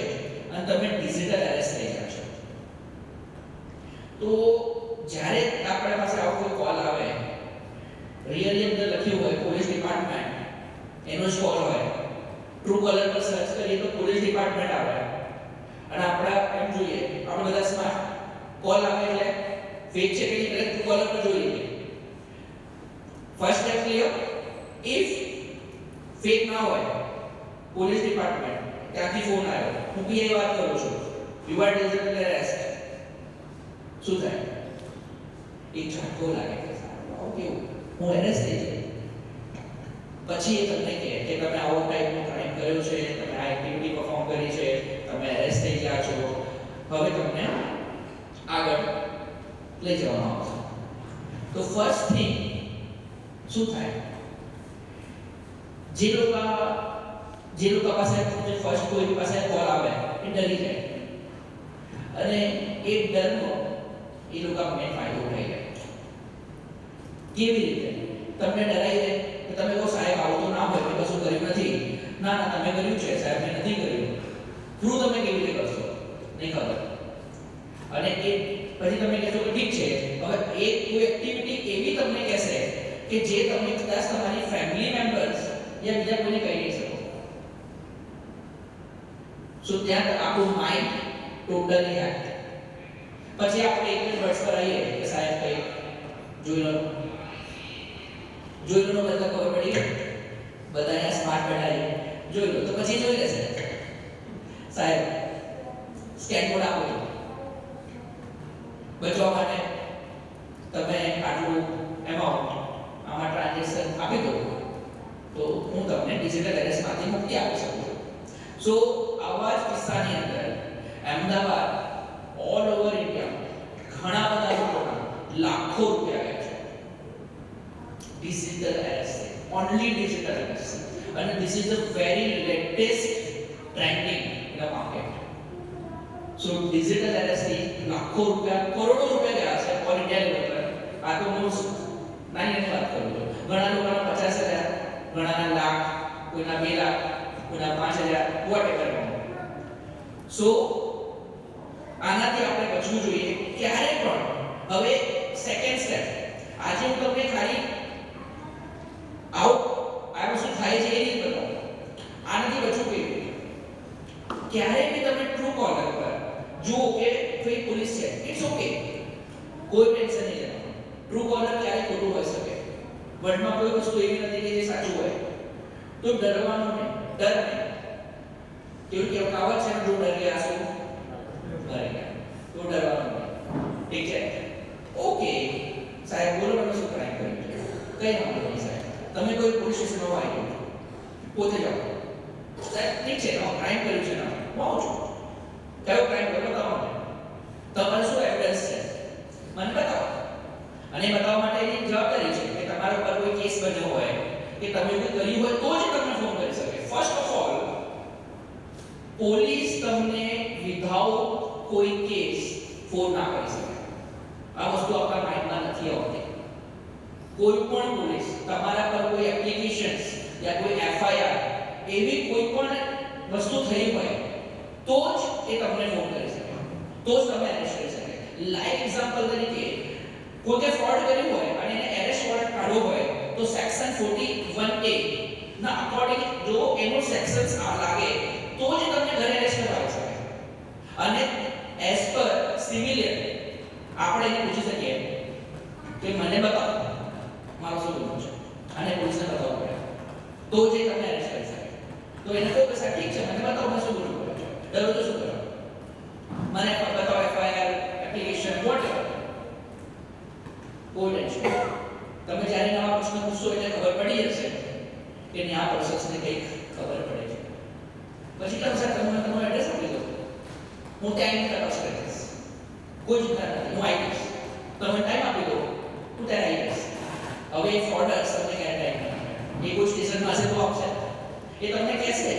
S3: અને તમે ડિજિટલ એરેસ્ટ થઈ જશો. તો જ્યારે આપણા પાસે આવો કોઈ કોલ આવે, રિયલી અંદર લખ્યું હોય પોલીસ ડિપાર્ટમેન્ટ, એનો જ કોલ હોય, ટ્રુ કલર પર સર્ચ કરીએ તો પોલીસ ડિપાર્ટમેન્ટ આવે અને આપણા એમ જોઈએ આપણે બધા સ્માર્ટ, કોલ આવે એટલે ફેક છે કે ડાયરેક્ટ ટ્રુ કલર પર જોઈ લઈએ. First step clear. If fake ના હોય, પોલીસ ડિપાર્ટમેન્ટ ત્યાંથી ફોન આવ્યો, હું પીઆઈ વાત કરું છું, યુ આર ડિજિટલ એરેસ્ટ, શું થાય? એક ઝટકો લાગે કે સારું કેવું હું એરેસ્ટ થઈ જાય. પછી એ તમને કહે કે તમે આવો ટાઈપનો ક્રાઇમ કર્યો છે, તમે આ એક્ટિવિટી પરફોર્મ કરી છે, તમે એરેસ્ટ થઈ ગયા છો, હવે તમને આગળ લઈ જવામાં આવશે. તો ફર્સ્ટ થિંગ શું થાય? જે લોકો પાસે જે ફર્સ્ટ કોઈ પાસે કોલ આવે એ ડરી જાય અને એ ડરનો એ લોકો મેં ફાયદો ઉઠાઈ જાય. કેવી રીતે? તમને ડરાઈ દે કે તમે કહો સાહેબ આવું તો ના હોય, મેં કશું કર્યું નથી. ના ના તમે કર્યું છે સાહેબ, મેં નથી કર્યું. પ્રૂવ તમે કેવી રીતે કરશો? નહીં ખબર. અને એ પછી તમે કહેશો કે ઠીક છે, હવે એક કોઈ એક્ટિવિટી એવી તમને કહેશે કે જે તમે કદાચ તમારી ફેમિલી મેમ્બર્સ યા બીજા કોઈને કહી નહીં શકો. સો ત્યાં આપણું માઇન્ડ ટોટલી હેક. પછી આપણે એક જ વર્ડ્સ પર આવીએ કે સાહેબ કઈ જોઈ લો મતલબ ખબર પડી, બધા અહીંયા સ્માર્ટ બેઠા છે, જોઈ લો. તો પછી જોઈ લેશે સાહેબ સ્કેન કોડ આપો બચવા માટે, તમે આટલું એમાઉન્ટ આમાં ટ્રાન્ઝેક્શન આપી દો તો હું તમને ડિજિટલ એરેસ્ટમાંથી મુક્તિ આપી શકું છું. સો આવા જ કિસ્સાની અંદર અમદાવાદ ઓલ ઓવર ઇન્ડિયા ઘણા બધા લોકોના લાખો રૂપિયા ગયા છે digital arrest, only digital arrest. અને this is the very latest trending in the market. So digital એરેસ્ટથી લાખો રૂપિયા, કરોડો રૂપિયા ગયા છે ઓલ ઇન્ડિયા લેવલ પર. આ તો હું નાની વાત કરું છું. ઘણા લોકોના 50,000, ઘણાના લાખ, કોઈના 2 લાખ, કોઈના 5,000, વોટેવર. સો આનાથી આપણે બચવું જોઈએ ક્યારે પણ. હવે સેકન્ડ સ્ટેપ, આજે હું તમને ખાલી આ વસ્તુ થાય છે એ રીતે બતાવું. આનાથી બચવું કેવી રીતે? ક્યારે બી તમે ટ્રુ કોલર પર જુઓ કે ફેક પોલીસ છે, ઇટ્સ ઓકે, કોઈ ટેન્શન નહીં લેવાનું. ટ્રુ કોલર ક્યારે ખોટું હોઈ શકે, વર્ડમાં કોઈ વસ્તુ એવી નથી કે જે સાચું હોય. તો ડરવાનું નહીં, ડર નહીં. કેવું કે કહાવત છે ને, જો ડર ગયા શું ડરી ગયા, તો ડરવાનું નહીં. ઠીક છે? ઓકે સાહેબ બોલો, તમે શું ક્રાઇમ કર્યું છે? કઈ વાંધો નહીં સાહેબ, તમે કોઈ પોલીસ સ્ટેશનમાં આવી ગયો, પોતે જાઓ સાહેબ ઠીક છે ક્રાઇમ કર્યું છે ના હું આવું છું કયો ક્રાઇમ કર્યો બતાવો મને તમારે શું એવિડન્સ છે મને બતાવો અને એ બતાવવા માટેની જવાબદારી છે કે તમારા પર કોઈ કેસ બન્યો હોય કે તમે કોઈ કર્યું હોય તો જ તમને ફોન કરી શકે ફર્સ્ટ ઓફ ઓલ પોલીસ તમને વિધાઉટ કોઈ કેસ ફોન ના કરી શકે આ વસ્તુ આપણા માઇન્ડમાં નથી આવતી કોઈ પણ પોલીસ તમારા પર કોઈ એપ્લિકેશન્સ યા કોઈ એફઆઈઆર એવી કોઈ પણ વસ્તુ થઈ હોય તો જ એ તમને ફોન કરી શકે તો જ તમે એરેસ્ટ કરી શકે લાઈવ એક્ઝામ્પલ તરીકે કોઈ ફ્રોડ કર્યું હોય અને એને એરેસ્ટ વોરંટ કાઢવો હોય તો સેક્શન 41A ના અકોર્ડિંગ જો એનો સેક્શન્સ આ લાગે તો જ તમને ઘરે એરેસ્ટ કરાવી શકે અને એઝ પર સિવિલિયન આપણે એને પૂછી શકીએ કે મને બતાવો મારો શું ગુનો છે અને પોલીસને બતાવવું પડે તો જ એ તમને એરેસ્ટ કરી શકે તો એને કહો કે સાહેબ ઠીક છે મને બતાવો મેં શું ગુનો કર્યો છે ડરો તો શું કર્યો મને બતાવો એફઆઈઆર એપ્લિકેશન વોટેવર કોઈ ટેન્શન તમે જ્યારે નવા પ્રશ્ન પૂછશો એટલે ખબર પડી જશે કે આ પ્રોસેસને કંઈક ખબર પડે છે પછી તમે સાહેબ તમે તમારું એડ્રેસ આપી દો હું ત્યાં આવીને તપાસ કરીશ કોઈ ચિંતા નથી હું આવી જઈશ તમે ટાઈમ આપી દો હું ત્યારે આવી જઈશ હવે ફ્રોડર્સ તમને ક્યારે ટાઈમ એ કોઈ સ્ટેશન પાસે તો આવશે એ તમને કહેશે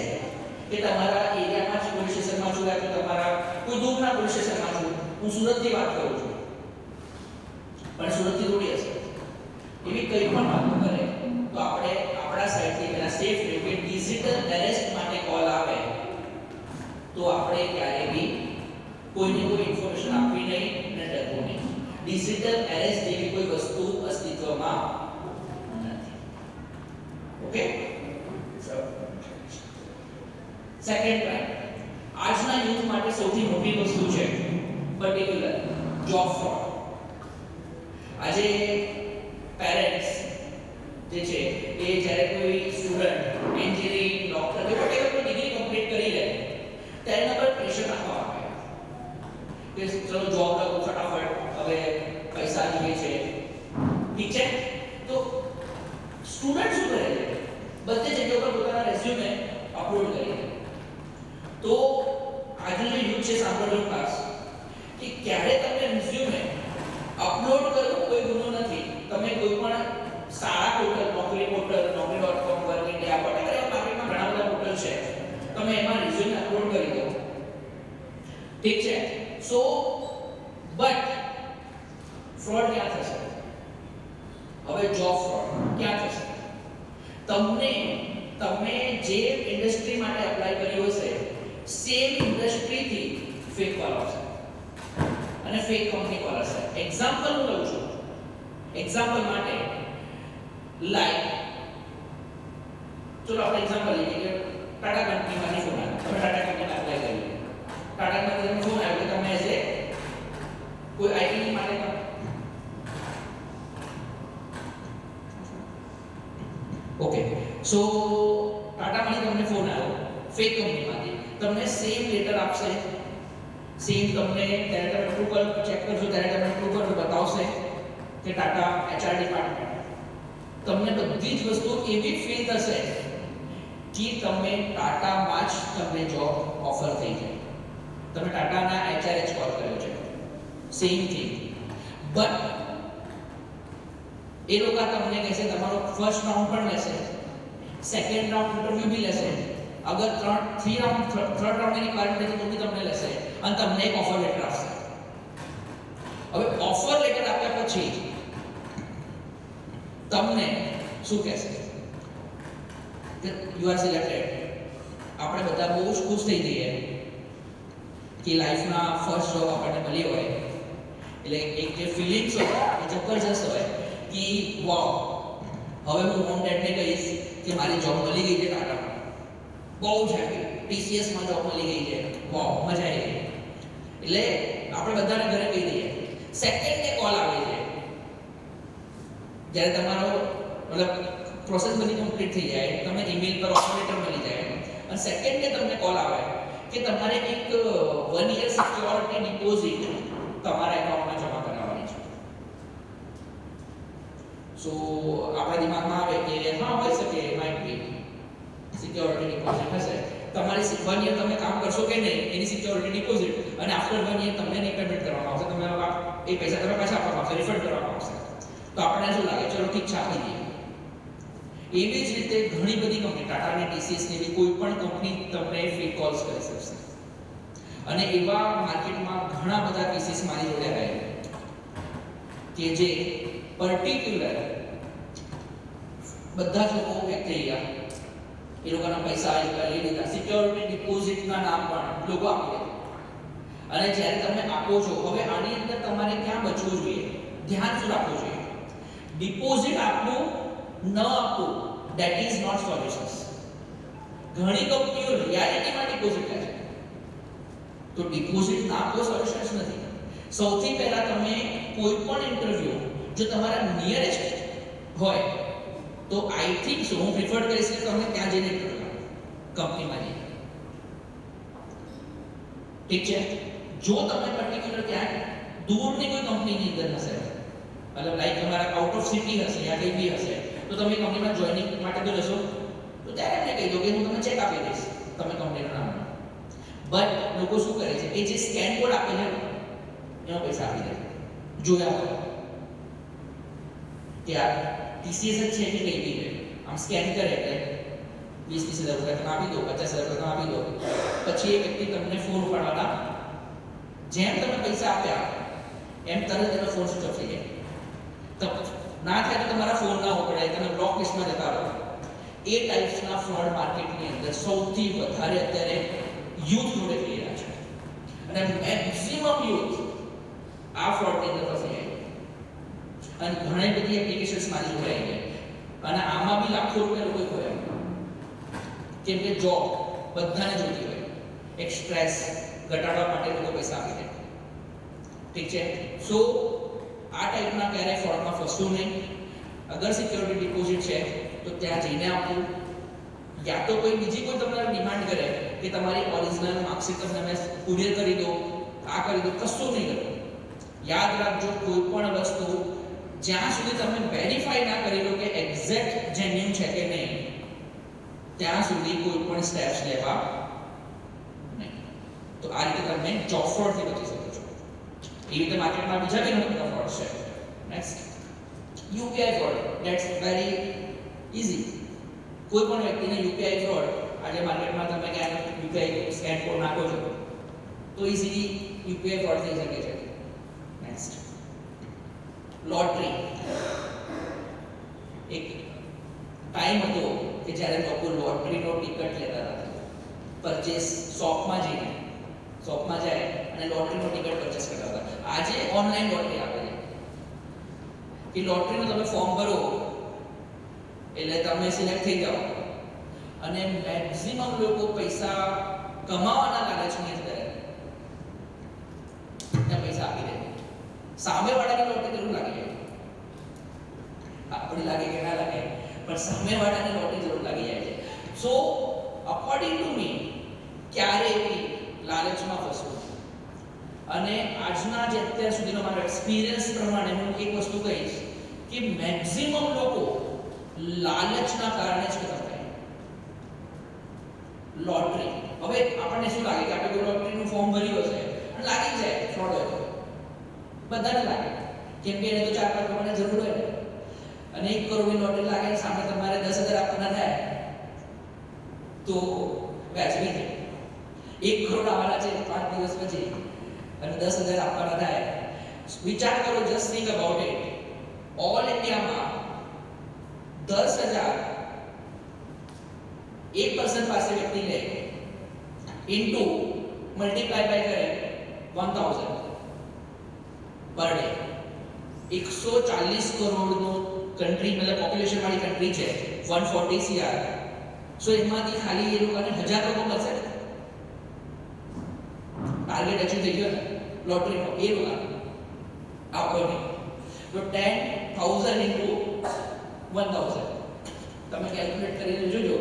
S3: કે તમારા એરિયામાં જ પોલીસ સ્ટેશનમાં છું યા તો તમારા કોઈ દૂરના પોલીસ સ્ટેશનમાં છું હું સુરતથી વાત કરું છું પણ સુરતથી થોડી હશે એવી કંઈ પણ વાતો કરે તો આપણે આપણા સાઈડથી પેલા સેફ રેટ ડિજિટલ એરેસ્ટ માટે કોલ આવે તો આપણે ક્યારે બી કોઈને કોઈ ઇન્ફોર્મેશન આપવી નહીં અને ડરવું નહીં ડિજિટલ એરેસ્ટ જેવી કોઈ વસ્તુ અસ્તિત્વમાં નથી ઓકે સેકન્ડ ક્રાઇમ આજના યુથ માટે સૌથી મોટી વસ્તુ છે પર્ટિક્યુલર જોબ ફ્રોડ આજે પેરેન્ટ્સ જે છે એ જ્યારે કોઈ સ્ટુડન્ટ એન્જિનિયરિંગ ડોક્ટર કે વhatever કોઈ ડિગ્રી કમ્પ્લીટ કરી લે ત્યારે એના પર પ્રેશર નાખવામાં આવે કે ચલો જોબ લાગો ફટાફટ હવે પૈસા જોઈએ છે ઠીક છે તો સ્ટુડન્ટ શું કરે છે બધી જગ્યાઓ પર પોતાના રેઝ્યુમે અપલોડ કરી દે તો આજનું જે યુથ છે સાંભળજો ખાસ કે ક્યારે તમે રેઝ્યુમે અપલોડ કરવું કોઈ ગુનો નથી તમે કોઈ પણ સારા પોર્ટલ નોકરી પોર્ટલ નોકરી.com વર્ક ઇન્ડિયા whatever એવા માર્કેટમાં ઘણા બધા પોર્ટલ છે તમે એમાં રિઝ્યુમે અપલોડ કરી દો ઠીક છે સો બટ ફ્રોડ ક્યાં થશે હવે જોબ ફ્રોડ ક્યાં થશે તમે જે ઇન્ડસ્ટ્રી માટે એપ્લાય કર્યું હશે સેમ ઇન્ડસ્ટ્રીથી ફેક કોલ આવશે અને ફેક કંપની કોલ હશે એક્ઝામ્પલ હું લઉં છું એક્ઝામ્પલ માટે લાઈક ચલો આપણે એક્ઝામ્પલ લઈએ કે ટાટા કંપનીમાંથી ફોન આવ્યો તમે ટાટા કંપનીમાં એપ્લાય કર્યું ટાટા કંપનીનો ફોન આવ્યો કે તમે એઝ કોઈ આઈટી માટે ઓકે સો ટાટામાંથી તમને ફોન આવ્યો ફેક કંપનીમાંથી તમને સેમ લેટર આપશે સેમ તમને ત્યારે તમે એપ્રુવલ ચેક કરશો ત્યારે તમને એપ્રુવલ બતાવશે કે ટાટા એચઆર ડિપાર્ટમેન્ટ તમને બધી જ વસ્તુ એવી ફીલ થશે કે તમે ટાટામાં જ તમને જોબ ઓફર થઈ જાય તમે ટાટાના એચઆરએ જ કોલ કર્યો છે સેમ થિંગ બટ એ લોકો તમને કહેશે તમારો ફર્સ્ટ રાઉન્ડ પણ લેશે સેકન્ડ રાઉન્ડ ઇન્ટરવ્યુ બી લેશે અગર થર્ડ રાઉન્ડની રિક્વાયરમેન્ટ છે તો બી તમને લેશે અને તમને એક ઓફર લેટર આપશે હવે ઓફર લેટર આપ્યા પછી તમને શું કહેશે કે યુ આર સિલેક્ટેડ આપણે બધા બહુ જ ખુશ થઈ જઈએ કે લાઈફના ફર્સ્ટ જોબ આપણને મળી હોય એટલે એક જે ફિલિંગ્સ હોય એ જબરજસ્ત હોય કે વાવ હવે હું હોમ ડેડને કહીશ કે મારી જોબ મળી ગઈ છે ટાટામાં બહુ જ હેપી ટીસીએસમાં જોબ મળી ગઈ છે વાવ મજા આવી ગઈ એટલે આપણે બધાને ઘરે કહી દઈએ સેકન્ડ ડે કોલ આવે છે જ્યારે તમારો મતલબ પ્રોસેસ બધી કમ્પ્લીટ થઈ જાય તમને ઈમેલ પર ઓફર લેટર મળી જાય અને સેકન્ડ ડે તમને કોલ આવે કે તમારે એક 1 યર સિક્યોરિટી ડિપોઝિટ તમારા એકાઉન્ટમાં જમા કરાવવાની છે સો આપણા દિમાગમાં આવે કે હા હોઈ શકે માઇટ બી સિક્યોરિટી ડિપોઝિટ હશે. તમારી 1 યર તમે કામ કરશો કે નહીં એની સિક્યોરિટી ડિપોઝિટ, અને આફ્ટર 1 યર તમને નહીં પેમેન્ટ કરવામાં આવશે, તમે એ પૈસા તમે પાછા આપવામાં આવશે, રિફંડ કરવામાં આવશે. તો આપણને શું લાગે, ચલો ઠીક છે આપી દઈએ. એવી જ રીતે ઘણી બધી કંપની, ટાટા ને TCS ને એવી કોઈ પણ કંપની તમને ફ્રી કોલ્સ કરી શકશે. અને એવા માર્કેટમાં ઘણા બધા કેસીસ મારી જોડે આવ્યા કે જે પર્ટિક્યુલર બધા જ લોકો એક થઈ ગયા, એ લોકોના પૈસા આ લોકો લઈ લીધા, સિક્યોરિટી ડિપોઝિટના નામ પણ લોકો આપી દે. અને જ્યારે તમે આપો છો, હવે આની અંદર તમારે ક્યાં બચવું જોઈએ, ધ્યાન શું રાખવું જોઈએ? ડિપોઝિટ આપવું ન આપવું, ધેટ ઇઝ નોટ સોલ્યુશન્સ. ઘણી કંપનીઓ રિયાલિટીમાં ડિપોઝિટ લે છે, તો ડિપોઝિટ ના આપવો સોલ્યુશન્સ નથી. સૌથી પહેલા તમે કોઈ પણ ઇન્ટરવ્યુ જો તમારા નિયરેસ્ટ હોય તો આઈ થિંક સો હું પ્રિફર કરીશ કે તમે ત્યાં જઈને ઇન્ટરવ્યુ કંપનીમાં જઈને. ઠીક છે, જો તમે પર્ટિક્યુલર ક્યાંક દૂરની કોઈ કંપનીની અંદર હશે, મતલબ લાઈક તમારા આઉટ ઓફ સિટી હશે યા કંઈ બી હશે, તો તમે કંપનીમાં જોઈનિંગ માટે તો જશો, તો ત્યારે એમને કહી દો કે હું તમને ચેક આપી દઈશ, તમે કંપનીનું નામ. બટ લોકો શું કરે છે, એ જે સ્કેન કોડ આપે છે એમાં પૈસા આપી દે. જોયા હોય કે આ TCS જ છે કે કઈ બી છે, આમ સ્કેન કરે એટલે 20-30 હજાર રૂપિયા તમે આપી દો, 50 હજાર રૂપિયા આપી દો, પછી એ વ્યક્તિ તમને ફોન ઉપાડવાના, જેમ તમે પૈસા આપ્યા એમ તરત એનો ફોન સ્વિચ ઓફ થઈ જાય. તો ના થાય તો તમારા ફોન ના ઉપડે, તમે બ્લોક લિસ્ટમાં જતા રહો. એ ટાઈપ્સના ફ્રોડ માર્કેટની અંદર સૌથી વધારે અત્યારે યુથ જોડે થઈ રહ્યા છે, અને મેક્સિમમ યુથ આ ફ્રોડની અંદર ફસી જાય. અને ઘણી બધી એપ્લિકેશન્સ મારી જોડે આવી ગઈ, અને આમાં બી લાખો રૂપિયા લોકો ખોયા. કેમ કે જોબ બધાને જોઈતી હોય, એક સ્ટ્રેસ ઘટાડવા માટે લોકો પૈસા આપી દે. ઠીક છે, સો આ ટાઈપના ક્યારેય ફ્રોડમાં ફસવું નહીં. અગર સિક્યોરિટી ડિપોઝિટ છે તો ત્યાં જઈને આપવું, યા તો કોઈ બીજી કોઈ તમને ડિમાન્ડ કરે કે તમારી ઓરિજિનલ માર્કશીટ તમને મેં કુરિયર કરી દો, આ કરી દો, કશું નહીં કરવું. યાદ રાખજો, કોઈ પણ વસ્તુ જ્યાં સુધી તમે વેરીફાઈ ના કરી લો કે એક્ઝેક્ટ જેન્યુઇન છે કે નહીં, ત્યાં સુધી કોઈ પણ સ્ટેપ્સ લેવા નહીં. તો આ રીતે તમે જોબ ફ્રોડથી બચી શકો છો. એ રીતે માર્કેટમાં બીજા બી ઘણા બધા ફ્રોડ છે. Next, UPI fraud. That's very easy. કોઈ પણ વ્યક્તિને UPI ફ્રોડ, આજે માર્કેટમાં તમે ક્યાંક UPI સ્કેન કોડ નાખો છો તો ઈઝીલી UPI ફ્રોડ થઈ શકે છે. Next, lottery. એક ટાઈમ હતો કે જ્યારે લોકો લોટરીનો ટિકિટ લેતા હતા, પરચેસ શોપમાં જાય અને લોટરીનો ટિકિટ પરચેસ કરતા હતા. આજે ઓનલાઈન લોટરી આવે છે કે લોટરીનું તમે ફોર્મ ભરો એટલે તમે સિલેક્ટ થઈ જાઓ, અને મેક્સિમમ લોકો પૈસા કમાવાના લાલચની અંદર ત્યાં પૈસા આપી દે. સામેવાળાની લોટરી જરૂર લાગી જાય, આપણી લાગે કે ના લાગે, પણ સામેવાળાની લોટરી જરૂર લાગી જાય છે. સો અકોર્ડિંગ ટુ મી ક્યારે બી લાલચમાં ફસવું. અને આજના જે અત્યાર સુધીનો મારો એક્સપિરિયન્સ પ્રમાણે હું એક વસ્તુ કહીશ કે મેક્સિમમ લોકો લાલચના કારણે જ ખતમ થાય. લોટરી, હવે આપણને શું લાગે કે આપણે કોઈ લોટરીનું ફોર્મ ભર્યું હશે અને લાગી જાય ફ્રોડ હોય તો બધાને લાગે, કેમ કે એને તો 4-5 કરોડની જરૂર હોય ને, અને 1 કરોડની લોટરી લાગે સામે તમારે 10,000 આપવાના થાય તો વ્યાજબી છે. 1 કરોડ આવવાના છે 5 દિવસ પછી અને 10,000 આપવાના થાય. વિચાર કરો, just think about it. All ઇન્ડિયામાં 10,000 એક પર્સન પાસે વ્યક્તિ લે, ઇન્ટુ મલ્ટીપ્લાય બાય કરે 1000 પર ડે. 140 કરોડનો કન્ટ્રી, મતલબ પોપ્યુલેશન વાળી કન્ટ્રી છે, 140 CR. સો એમાંથી ખાલી એ લોકોને 1000 લોકો મળશે. ટાર્ગેટ અચીવ થઈ ગયો ને લોટરીનો, એ લોકો આપણો નહીં. તો 10,000 ઇન્ટુ 1000 તમે કેલ્ક્યુલેટ કરીને જોજો,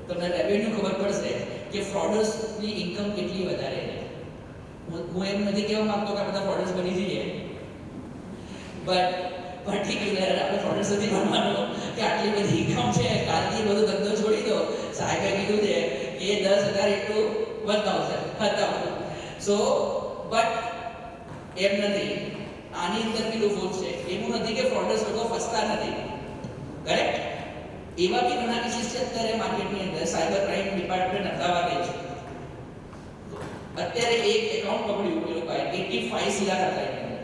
S3: તમને રેવન્યુ ખબર પડશે કે ફ્રોડર્સની ઇન્કમ કેટલી વધારે છે. હું એમ નથી કહેવા માંગતો કે બધા ફ્રોડર્સ બની જઈએ, બટ પર્ટિક્યુલર આપણે ફ્રોડર્સ નથી બનવાનું કે આટલી બધી ઇન્કમ છે, કાલથી બધો ધંધો છોડી દો, સાહેબે કીધું છે કે 10,000 into 1,000 હતા. સો બટ એમ નથી, આની અંદર પેલું ફોર્સ છે. એવું નથી કે ફ્રોડર્સ લોકો ફસતા નથી, કરેક્ટ? એવા બી ઘણા કેસીસ છે અત્યારે માર્કેટની અંદર. સાયબર ક્રાઇમ ડિપાર્ટમેન્ટ અમદાવાદે છે અત્યારે એક એકાઉન્ટ પકડ્યું એ લોકોએ 85 લાખ હતા એની અંદર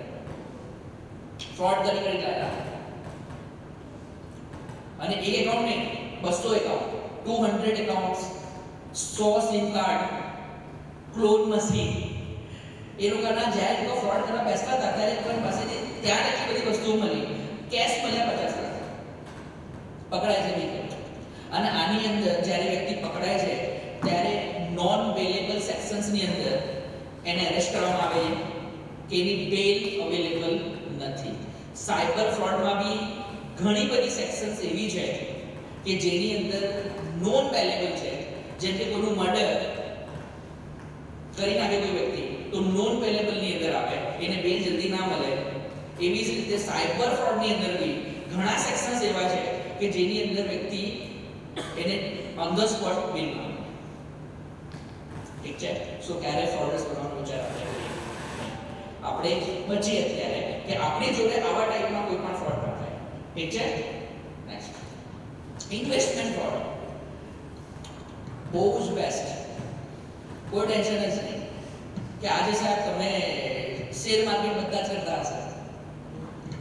S3: ફ્રોડ કરી લાયા. અને એક એકાઉન્ટ નહીં, 200 account, 200 accounts, 100 SIM card, clone machine. એ લોકોના જ્યારે લોકો ફ્રોડ કરવા બેસતા હતા ત્યારે લોકોની પાસેથી ત્યાં એટલી બધી વસ્તુઓ મળી, કેશ મળ્યા 50 લાખ. પકડાય છે નહીં. અને આની અંદર જ્યારે વ્યક્તિ પકડાય છે ત્યારે નોન બેલેબલ સેક્શન્સની અંદર એને અરેસ્ટ કરવામાં આવે છે કે એની બેલ અવેલેબલ નથી. સાયબર ફ્રોડમાં બી ઘણી બધી સેક્શન્સ એવી છે કે જેની અંદર નોન બેલેબલ છે. જેમ કે કોઈનું મર્ડર કરી નાખે કોઈ વ્યક્તિ તો નોન બેલેબલ ની અંદર આવે, એને બેલ જલ્દી ના મળે. એવી જ રીતે સાયબર ફ્રોડની અંદર બી ઘણા સેક્શન્સ એવા છે કે જેની અંદર વ્યક્તિ એને ઓન ધ સ્પોટ બેલ મળે. ઠીક છે? સો ક્યારે ફ્રોડર્સ બનવાનો વિચાર આવે આપણે બચીએ અત્યારે કે આપણી જોડે આવા ટાઈપમાં કોઈ પણ ફ્રોડ ના થાય. ઠીક છે? નેક્સ્ટ, ઇન્વેસ્ટમેન્ટ ફ્રોડ બહુ જ બેસ્ટ. કોઈ ટેન્શન જ નહીં કે આજે સાહેબ તમે શેર માર્કેટ બધા જ કરતા હશે,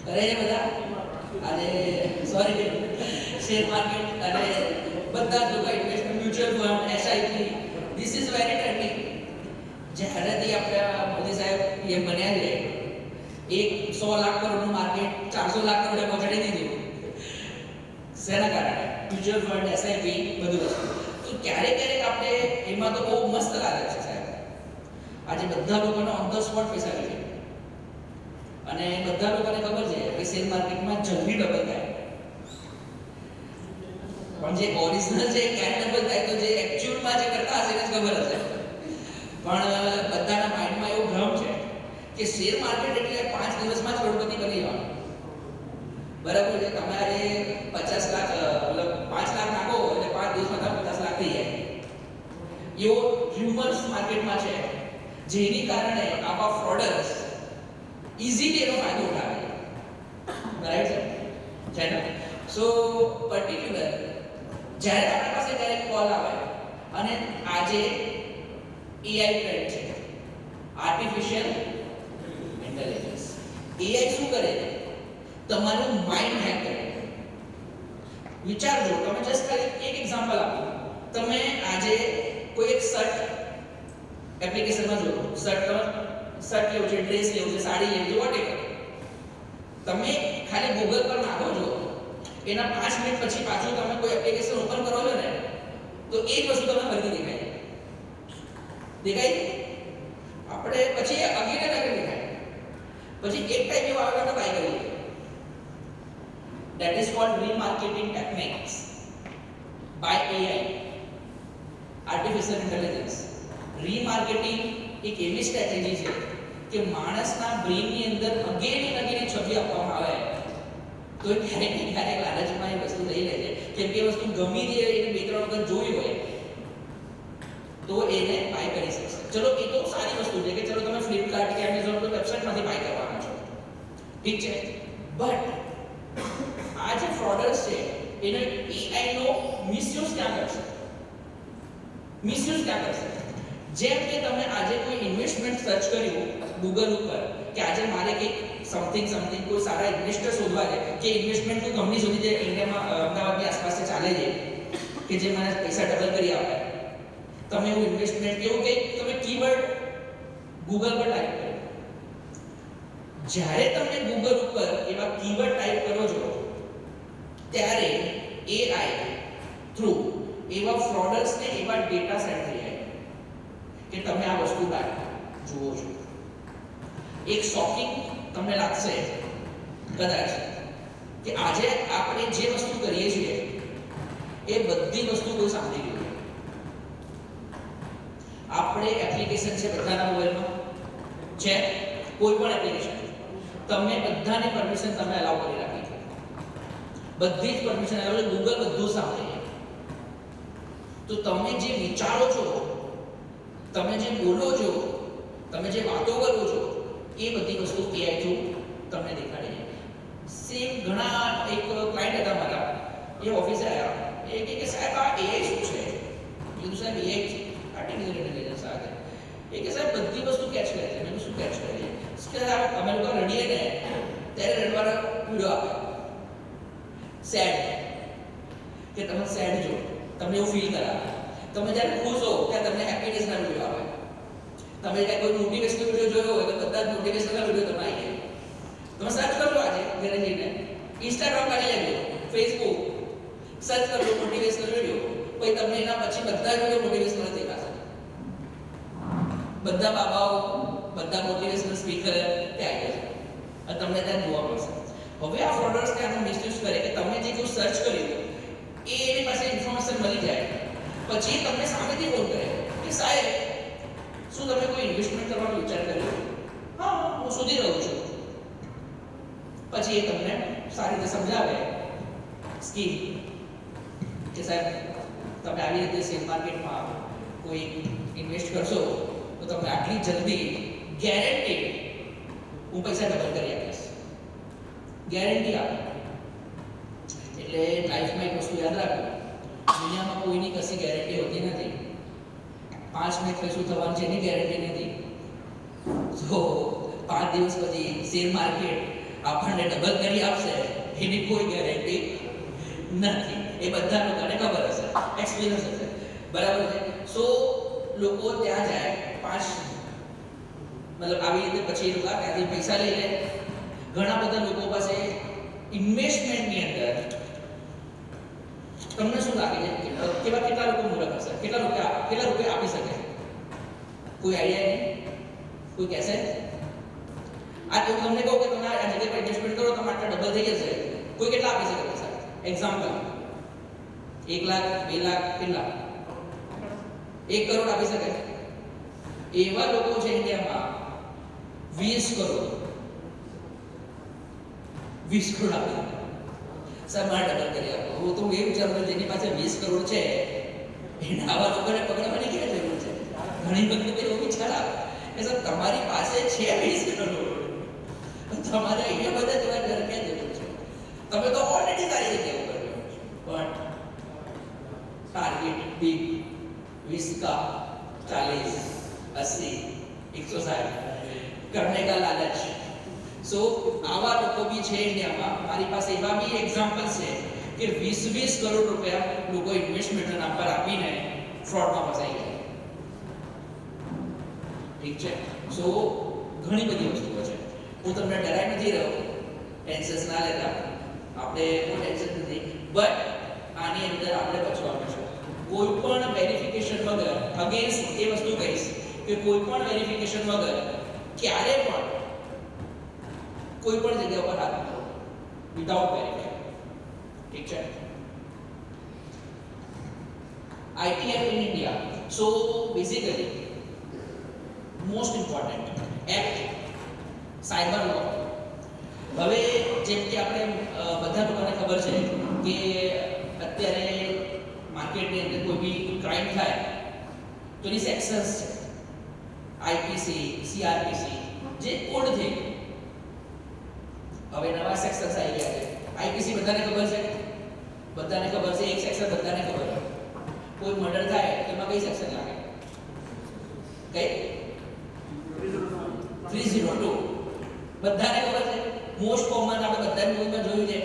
S3: કરે છે બધા? આજે સોરી, શેર માર્કેટ અને બધા જ લોકો investment, mutual fund, SIP, this is very trending. જ્યારેથી આપણા મોદી સાહેબ પીએમ બન્યા છે, એક 100 લાખ કરોડનું માર્કેટ 400 લાખ કરોડે પહોંચાડી દીધું. શેના કારણે? મ્યુચ્યુઅલ ફંડ, એસઆઈપી, બધું વસ્તુ. તો ક્યારેક ક્યારેક આપણે એમાં તો બહુ મસ્ત લાગે છે સાહેબ. આજે બધા લોકોને ઓન ધ સ્પોટ પૈસા મળે અને બધા લોકોને ખબર છે કે શેર માર્કેટમાં જલ્દી ડબલ થાય. પણ જે ઓરિજિનલ છે ક્યારે ડબલ થાય તો જે એક્ચ્યુઅલમાં જે કરતા હશે એને જ ખબર હશે. પણ બધાના માઇન્ડમાં એવો ભ્રમ છે કે શેર માર્કેટ એટલે 5 દિવસમાં જ કરોડપતિ બની જવાનું. બરાબર છે? તમારે 50 લાખ મતલબ 5 લાખ નાખો એટલે 5 દિવસમાં તમે 50 લાખ થઈ જાય. એવો હ્યુમન્સ માર્કેટમાં છે જેની કારણે આવા ફ્રોડર્સ ઇઝીલી એનો ફાયદો ઉઠાવે. રાઈટ છે ને? સો પર્ટિક્યુલર જ્યારે આપણા પાસે ક્યારેક કોલ આવે અને આજે એઆઈ ટ્રેન્ડ છે, આર્ટિફિશિયલ ઇન્ટેલિજન્સ. એઆઈ શું કરે? તમારું માઇન્ડ હેક કરે. વિચારજો, તમે જસ્ટ ખાલી એક એક્ઝામ્પલ આપો. તમે આજે કોઈ એક સર્ટ એપ્લિકેશનમાં જો શર્ટ લેવું છે, ડ્રેસ લેવું છે, સાડી લેવું છે, વોટેવર, તમે ખાલી ગૂગલ પર નાખો છો, એના 5 મિનિટ પછી પાછું તમે કોઈ એપ્લિકેશન ઓપન કરો છો ને તો એ જ વસ્તુ તમને ફરીથી દેખાય. આપણે પછી અગેન દેખાય. પછી એક ટાઈમ એવો આવે તો બાય કરીએ. That is called remarketing techniques by AI, artificial intelligence. Remarketing એક એવી સ્ટ્રેટેજી છે કે માણસના બ્રેનની અંદર અગેન છબી આપવામાં આવે તો ક્યારેક ને ક્યારેક લાલચમાં એ વસ્તુ લઈ લે છે. કેમ કે એ વસ્તુ ગમી જાય, એને 2-3 વખત જોઈ હોય તો એને બાય કરી શકશે. ચલો એ તો સારી વસ્તુ છે કે ચલો તમે ફ્લિપકાર્ટ કે એમેઝોન તો વેબસાઇટમાંથી બાય કરવાના છો, ઠીક છે. બટ આ જે ફ્રોડર્સ છે એને AI નો મિસયુઝ ક્યાં કરશે? જેમ કે તમે આજે કોઈ ઇન્વેસ્ટમેન્ટ સર્ચ કર્યું ગૂગલ ઉપર કે આજે મારે કંઈક સમથિંગ કોઈ સારા ઇન્વેસ્ટર શોધવા છે કે ઇન્વેસ્ટમેન્ટની કંપની શોધી જે ઇન્ડિયામાં અમદાવાદની આસપાસ ચાલે છે કે જે મને પૈસા ડબલ કરી આપે. તમે એવું ઇન્વેસ્ટમેન્ટ કેવું કે તમે કીવર્ડ ગૂગલ પર ટાઈપ કરો. જ્યારે તમે ગૂગલ ઉપર એવા કીવર્ડ ટાઈપ કરો છો ત્યારે AI થ્રુ એવા ફ્રોડર્સને એવા ડેટા સેટ થઈ જાય કે તમે આ વસ્તુ જુઓ છો. એક શોકિંગ તમને લાગશે કદાચ કે આજે આપણે જે વસ્તુ કરીએ છીએ એ બધી વસ્તુ કોઈ સાંભળી ગયું. આપણે એપ્લિકેશન છે બધાના મોબાઈલમાં છે, કોઈ પણ એપ્લિકેશન તમે બધાને પરમિશન તમે અલાઉ કરી રાખી, બધી જ પરમિશન અલાઉ. ગૂગલ બધું સાંભળે. તો તમે જે વિચારો છો, તમે જે બોલો છો, તમે જે વાતો કરો છો, એ બધી વસ્તુ AI થ્રુ તમને દેખાડી જાય. સેમ ઘણા એક ક્લાયન્ટ હતા મારા, એ ઓફિસે આવ્યા, એ કહે કે સાહેબ આ AI શું છે? કીધું સાહેબ AI આર્ટિફિશિયલ ઇન્ટેલિજન્સ આવે. એ કે સાહેબ બધી વસ્તુ કેચ કરે છે. મેં શું કેચ કરે છે? કે સાહેબ અમે લોકો રડીએ ને ત્યારે રડવાનો વિડીયો આપે, સેડ, કે તમે સેડ જો, તમને એવું ફીલ કરાવે. તમે જ્યારે ખુશ હો ત્યારે તમને હેપીનેસના વિડીયો આપે. તમે ક્યાંય કોઈ મોટિવેશનલ વિડીયો જોયો હોય તો બધા જ મોટિવેશનલ વિડીયો તમે આવી જાય. તમે સર્ચ કરજો આજે ઘરે જઈને, ઇન્સ્ટાગ્રામ કાઢી લેજો, ફેસબુક સર્ચ કરજો મોટિવેશનલ વિડીયો, પછી તમને એના પછી બધા જ વિડીયો મોટિવેશનલ દેખાશે. બધા બાબાઓ, બધા મોટિવેશનલ સ્પીકર ત્યાં આવી જશે અને તમને ત્યાં જોવા મળશે. હવે આ ફ્રોડર્સ ત્યાંનો મિસયુઝ કરે કે તમે જે કોઈ સર્ચ કર્યું એ એની પાસે ઇન્ફોર્મેશન મળી જાય, પછી તમને સામેથી ફોન કરે કે સાહેબ શું તમે કોઈ ઇન્વેસ્ટમેન્ટ કરવાનો વિચાર કર્યો? હા, હું શોધી રહ્યો છું. પછી એ તમને સારી રીતે સમજાવે સ્કીમ કે સાહેબ તમે આવી રીતે શેર માર્કેટમાં કોઈ ઇન્વેસ્ટ કરશો તો તમને આટલી જલ્દી ગેરંટી હું પૈસા ડબલ કરી આપીશ, ગેરંટી આપે. એટલે લાઈફમાં એક વસ્તુ યાદ રાખો, દુનિયામાં કોઈની કશી ગેરંટી હોતી નથી. 5 મિનિટ પછી શું થવાનું છે એની ગેરંટી નથી. તો 5 દિવસ પછી શેર માર્કેટ આપણને ડબલ કરી આપશે એની કોઈ ગેરંટી નથી. એ બધા લોકોને ખબર હશે, એક્સપિરિયન્સ હશે, બરાબર છે. સો લોકો ત્યાં જાય, 5 મતલબ આવી રીતે પછી એ લોકો ત્યાંથી પૈસા લઈ લે. ઘણા બધા લોકો પાસે ઇન્વેસ્ટમેન્ટની અંદર તમને શું લાગે છે કેટલા લોકો મૂર્ખ હશે? કેટલા રૂપિયા આપી શકે? કોઈ આઈડિયા નહીં? કોઈ કહેશે? આ તો તમને કહું કે તમે આ જગ્યા પર ઇન્વેસ્ટમેન્ટ કરો તો આટલા ડબલ થઈ જશે. કોઈ કેટલા આપી શકે પૈસા? એક્ઝામ્પલ 1 લાખ, 2 લાખ, કેટલા? 1 કરોડ આપી શકે? એવા લોકો છે ઇન્ડિયામાં 20 કરોડ આપી શકે. સર મારે ડબલ કરી આપો. હું તો એ વિચારું છું જેની પાસે 20 કરોડ છે એને આવા લોકોને પકડવાની ક્યાં જરૂર છે? ઘણી વખત એવો વિચાર આવે કે સર તમારી પાસે છે 20 કરોડ, તમારે અહીંયા બધા જવા ક્યાં જરૂર છે? તમે તો ઓલરેડી સારી જગ્યાએ ઉપર છો. પણ ટાર્ગેટ બિગ, 20 का 40, 80, 160 करने का लालच. સો આવા લોકો બી છે ઇન્ડિયામાં. મારી પાસે એવા બી એક્ઝામ્પલ છે કે 20 કરોડ રૂપિયા લોકો ઇન્વેસ્ટમેન્ટના નામ પર આપીને ફ્રોડમાં ફસાઈ ગયા. ઠીક છે. સો ઘણી બધી વસ્તુઓ છે. હું તમને ડરાઈ નથી રહ્યો, ટેન્શન ના લેતા, આપણે કોઈ ટેન્શન નથી. બટ આની અંદર આપણે બચવાનું છે. કોઈ પણ વેરિફિકેશન વગર, અગેન્સ્ટ એ વસ્તુ કહીશ કે કોઈ પણ વેરિફિકેશન વગર ક્યારે પણ કોઈ પણ જગ્યા પર હાથ મૂકો વિધાઉટ વેરિફિકેશન. ઠીક છે. ITF in India. So basically most important act cyber law. હવે જેમ કે આપણે બધા લોકોને ખબર છે કે અત્યારે માર્કેટની અંદર કોઈ બી ક્રાઇમ થાય તો એની સેક્શન્સ છે, IPC, CRPC, જે કોડ થઈ. હવે નવા સેક્શન્સ આવી ગયા છે. IPC બધાને ખબર છે, બધાને ખબર છે. એક સેક્શન બધાને ખબર છે. કોઈ મર્ડર થાય એમાં કઈ સેક્શન લાગે? કઈ? 302. બધાને ખબર છે. મોસ્ટ કોમન આપણે બધા મૂવીમાં જોયું છે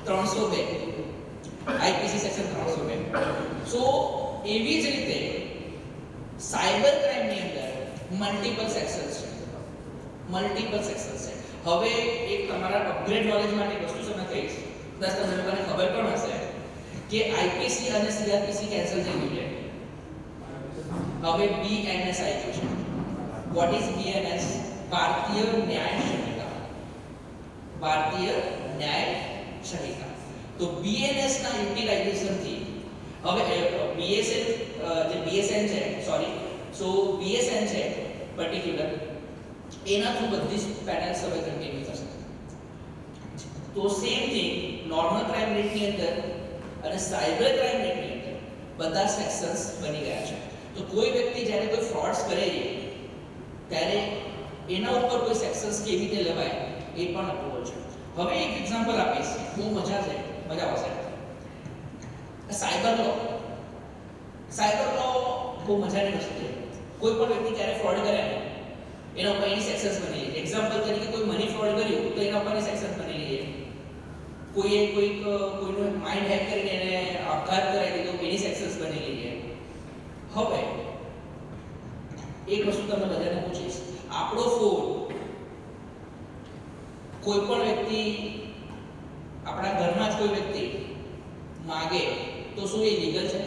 S3: 302, IPC સેક્શન 302. સો એવી જ રીતે સાયબર ક્રાઇમની અંદર મલ્ટિપલ સેક્શન્સ છે, મલ્ટિપલ સેક્શન્સ છે. હવે એક તમારા અપગ્રેડ નોલેજ માટે વસ્તુ તમે કહીશ, દસ તમને લોકોને ખબર પણ હશે કે IPC અને CRPC કેન્સલ થઈ ગયું છે. હવે BNS આવી ગયું છે. What is BNS? ભારતીય ન્યાય સંહિતા. ભારતીય ન્યાય સંહિતા. તો BNS ના યુટિલાઇઝેશન થી હવે BSN જે BSN છે, સોરી, સો BSN છે પર્ટિક્યુલર, એના થ્રુ બધી પેનલ્સ હવે કન્ટિન્યુ થશે. તો સેમ થિંગ નોર્મલ ક્રાઇમ રેટની અંદર અને સાયબર ક્રાઇમ રેટની અંદર બધા સેક્શન્સ બની ગયા છે. તો કોઈ વ્યક્તિ જ્યારે કોઈ ફ્રોડ્સ કરે છે ત્યારે એના ઉપર કોઈ સેક્શન્સ કેવી રીતે લેવાય એ પણ અપ્રુવલ છે. હવે એક એક્ઝામ્પલ આપીશ, બહુ મજા આવશે. સાયબર લો બહુ મજાની વસ્તુ છે. કોઈ પણ વ્યક્તિ જ્યારે ફ્રોડ કરે ને એના ઉપર એની સેક્શન્સ બનેલી છે. એક્ઝામ્પલ તરીકે કોઈ મની ફ્રોડ કર્યું તો એના ઉપરની સેક્શન્સ બનેલી છે. કોઈનું માઇન્ડ હેક કરીને એને આપઘાત કરાવી દીધો એની સેક્શન્સ બનેલી છે. હવે એક વસ્તુ તમને બધાને પૂછીશ, આપણો ફોન કોઈ પણ વ્યક્તિ, આપણા ઘરમાં જ કોઈ વ્યક્તિ માગે તો શું એ લીગલ છે?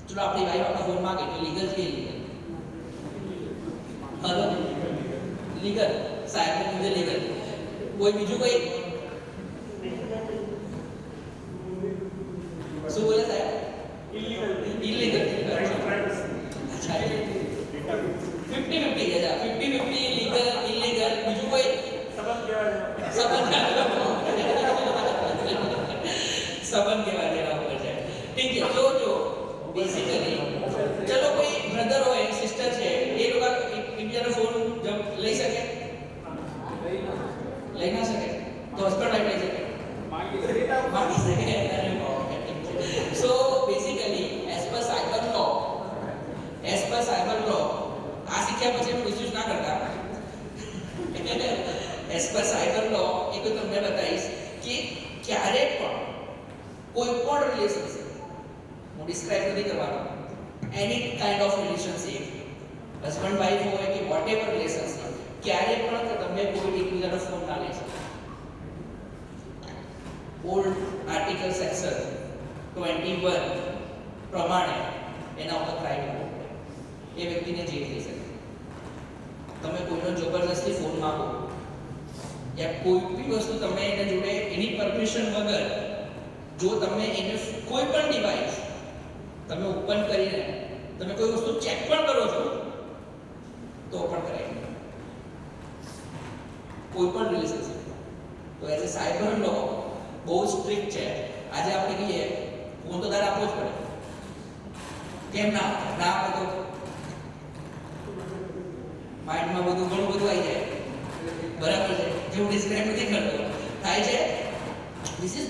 S3: ચલો આપણી વાઈફ આપણો ફોન માગે તો લીગલ છે? Hello, legal? સાહેબ મુજે લીગલ. કોઈ બીજું કોઈ? શું બોલે સાહેબ? ઇલીગલ. 50-50 છે. 50-50 લીગલ ઇલીગલ. બીજું કોઈ? સંબંધ કહેવાય તેના ઉપર છે. ઠીક છે. જો બેસિકલી ચલો કોઈ બ્રધર હોય, સિસ્ટર છે, એ લોકો એકબીજાનો ફોન લઈ શકે? લઈ ના શકે? તો હસબન્ડ વાઈફ લઈ શકે? માગી શકે. So basically as per cyber law આ શીખ્યા પછી એનું મિસયુઝ ના કરતા. એઝ પર સાયબર લો એક તમને બતાવીશ કે ક્યારે પણ કોઈ પણ રિલેશનશિપ, હું ડિસ્ક્રાઇબ નથી કરવાનો, એની kind of relationship, husband wife હોય કે વોટેવર રિલેશનશિપ, ક્યારે પણ તમે કોઈ એકબીજાનો ફોન ના લઈ શકો. ઓલ્ડ આર્ટિકલ સેક્શન 21 પ્રમાણે એના ઉપર ક્રાઇમ કરવો પડે. એ વ્યક્તિને જેલ થઈ શકે. તમે કોઈનો જબરદસ્તી ફોન માંગો યા કોઈ બી વસ્તુ તમે એના જોડે એની પરમિશન વગર જો તમે એને કોઈ પણ ડિવાઇસ તમે ઓપન કરીને તમે કોઈ વસ્તુ ચેક પણ કરો છો તો પણ કરાય. કોઈ પણ રિલેશનશિપ. તો એઝ એ સાયબર લો બહુ સ્ટ્રિક્ટ છે. આજે આપણે કહીએ ફોન તો તારે આપવો જ પડે. કેમ ના આપે તો માઇન્ડમાં ઘણું બધું આવી જાય. બરાબર છે? જે હું ડિસ્ક્રાઇબ નથી કરતો થાય છે. ધીસ ઇઝ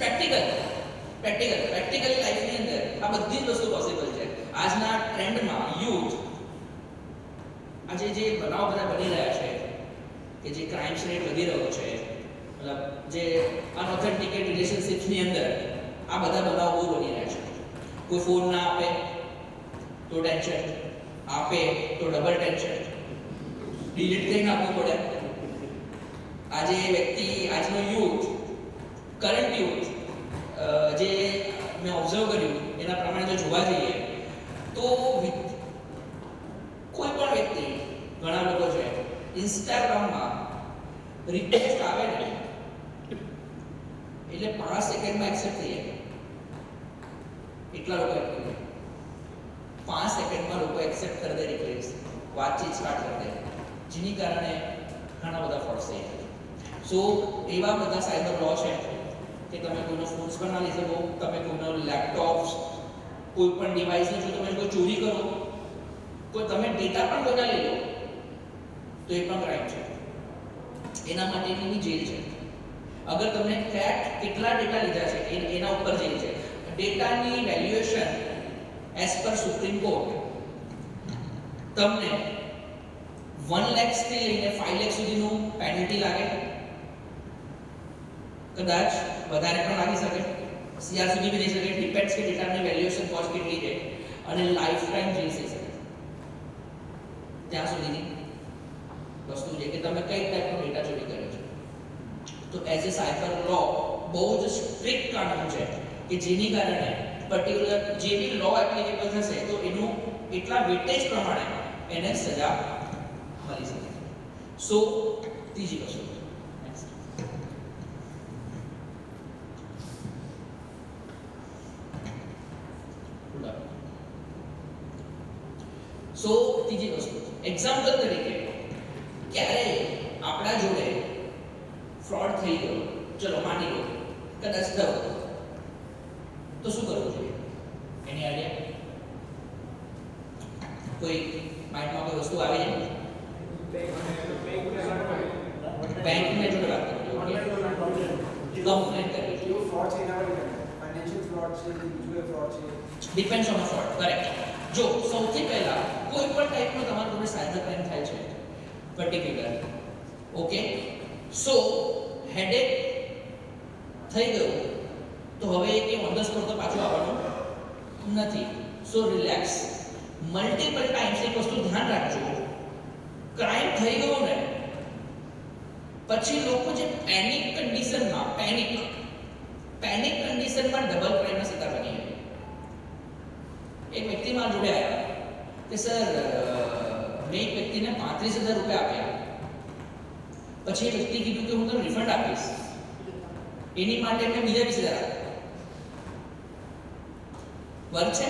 S3: પ્રેક્ટિકલી લાઈફની અંદર આ બધી જ વસ્તુ પોસિબલ છે. આજના ટ્રેન્ડમાં યુથ આજે જે બનાવ બધા બની રહ્યા છે કે જે ક્રાઇમ્સ રેટ વધી રહ્યો છે, મતલબ જે અનઓથેન્ટિકેટ રિલેશનશિપ્સની અંદર આ બધા બનાવ બહુ બની રહ્યા છે. કોઈ ફોન ના આપે તો ટેન્શન, આપે તો ડબલ ટેન્શન, ડિલીટ કરી નાખવું પડે. આજે વ્યક્તિ, આજનો યુથ, કરંટ યુથ જે મેં ઓબ્ઝર્વ કર્યું એના પ્રમાણે જો જોવા જઈએ તો કોઈ પણ વ્યક્તિ, ઘણા લોકો છે ઇન્સ્ટાગ્રામમાં રિક્વેસ્ટ આવે ને એટલે 5 સેકન્ડમાં એક્સેપ્ટ થઈ જાય. એટલા લોકો એક્ટિવ 5 સેકન્ડમાં લોકો એક્સેપ્ટ કરી દે રિક્વેસ્ટ, વાતચીત સ્ટાર્ટ કરી દે, જેની કારણે ઘણા બધા ફ્રોડ્સ થઈ જાય. સો એવા બધા સાયબર લો છે કે તમે કોઈનો ફોન્સ પણ ના લઈ શકો, તમે કોઈનો લેપટોપ્સ, કોઈ પણ ડિવાઇસને જો તમે કોઈ ચોરી કરો, કોઈ તમે ડેટા પણ કોઈના લઈ લો તો એ પણ ક્રાઇમ છે. એના માટેની જેલ છે. અગર તમને કેટલા ડેટા લીધા છે એના ઉપર જેલ છે. ડેટાની valuation as per supreme court તમને 1 લાખ થી લઈને 5 લાખ સુધીનું પેનલ્ટી લાગે, કદાચ વધારે પણ લાગી શકે, CR સુધી બી જઈ શકે. ડિપેન્ડ્સ કે ડેટાની વેલ્યુએશન કોસ્ટ કેટલી છે, અને લાઈફ ટાઈમ જેલ થઈ શકે. ત્યાં સુધીની વસ્તુ છે કે તમે કઈ ટાઈપનો ડેટા ચોરી કર્યો છે. તો એઝ એ સાયબર લો બહુ જ સ્ટ્રિક્ટ કાનૂન છે કે જેની કારણે પર્ટિક્યુલર જે બી લો એપ્લિકેબલ થશે તો એનું એટલા વેટેજ પ્રમાણે એને સજા મળી શકે. સો ત્રીજી વસ્તુ, એક્ઝામ્પલ તરીકે ક્યારે આપણા જોડે ફ્રોડ થઈ ગયો, ચલો માની લો કદાચ થયો, તો શું કરવું જોઈએ? એની આઈડિયા? કોઈ માઇન્ડમાં કોઈ વસ્તુ આવે છે? બેંકને જોડે વાત કરવી જોઈએ. કમ્પ્લેન કરવી જોઈએ.
S4: ફ્રોડ છે એના પર ફાઇનાન્શિયલ ફ્રોડ છે બીજું ફ્રોડ છે
S3: ડિપેન્ડ્સ ઓન ફ્રોડ. કરેક્ટ. જો સૌથી પહેલા કોઈ પણ ટાઈપનો તમારા જોડે સાયબર ક્રાઇમ થાય છે પર્ટિક્યુલર, ઓકે, સો હેડેક થઈ ગયું તો હવે એ ઓન ધ સ્પોટ તો પાછું આવવાનું નથી. સો રિલેક્સ. મલ્ટિપલ ટાઈમ્સ એક વસ્તુ ધ્યાન રાખજો, ક્રાઇમ થઈ ગયો ને પછી લોકો જે પેનિક કન્ડિશનમાં ડબલ ક્રાઇમના શિકાર બની ગયા. એક વ્યક્તિ મારા જોડે આવ્યા કે સર મેં એક વ્યક્તિને 35,000 રૂપિયા આપ્યા, પછી એ વ્યક્તિ કીધું કે હું તમને રિફંડ આપીશ, એની માટે મેં બીજા 20,000 આપ્યા. વર્ક છે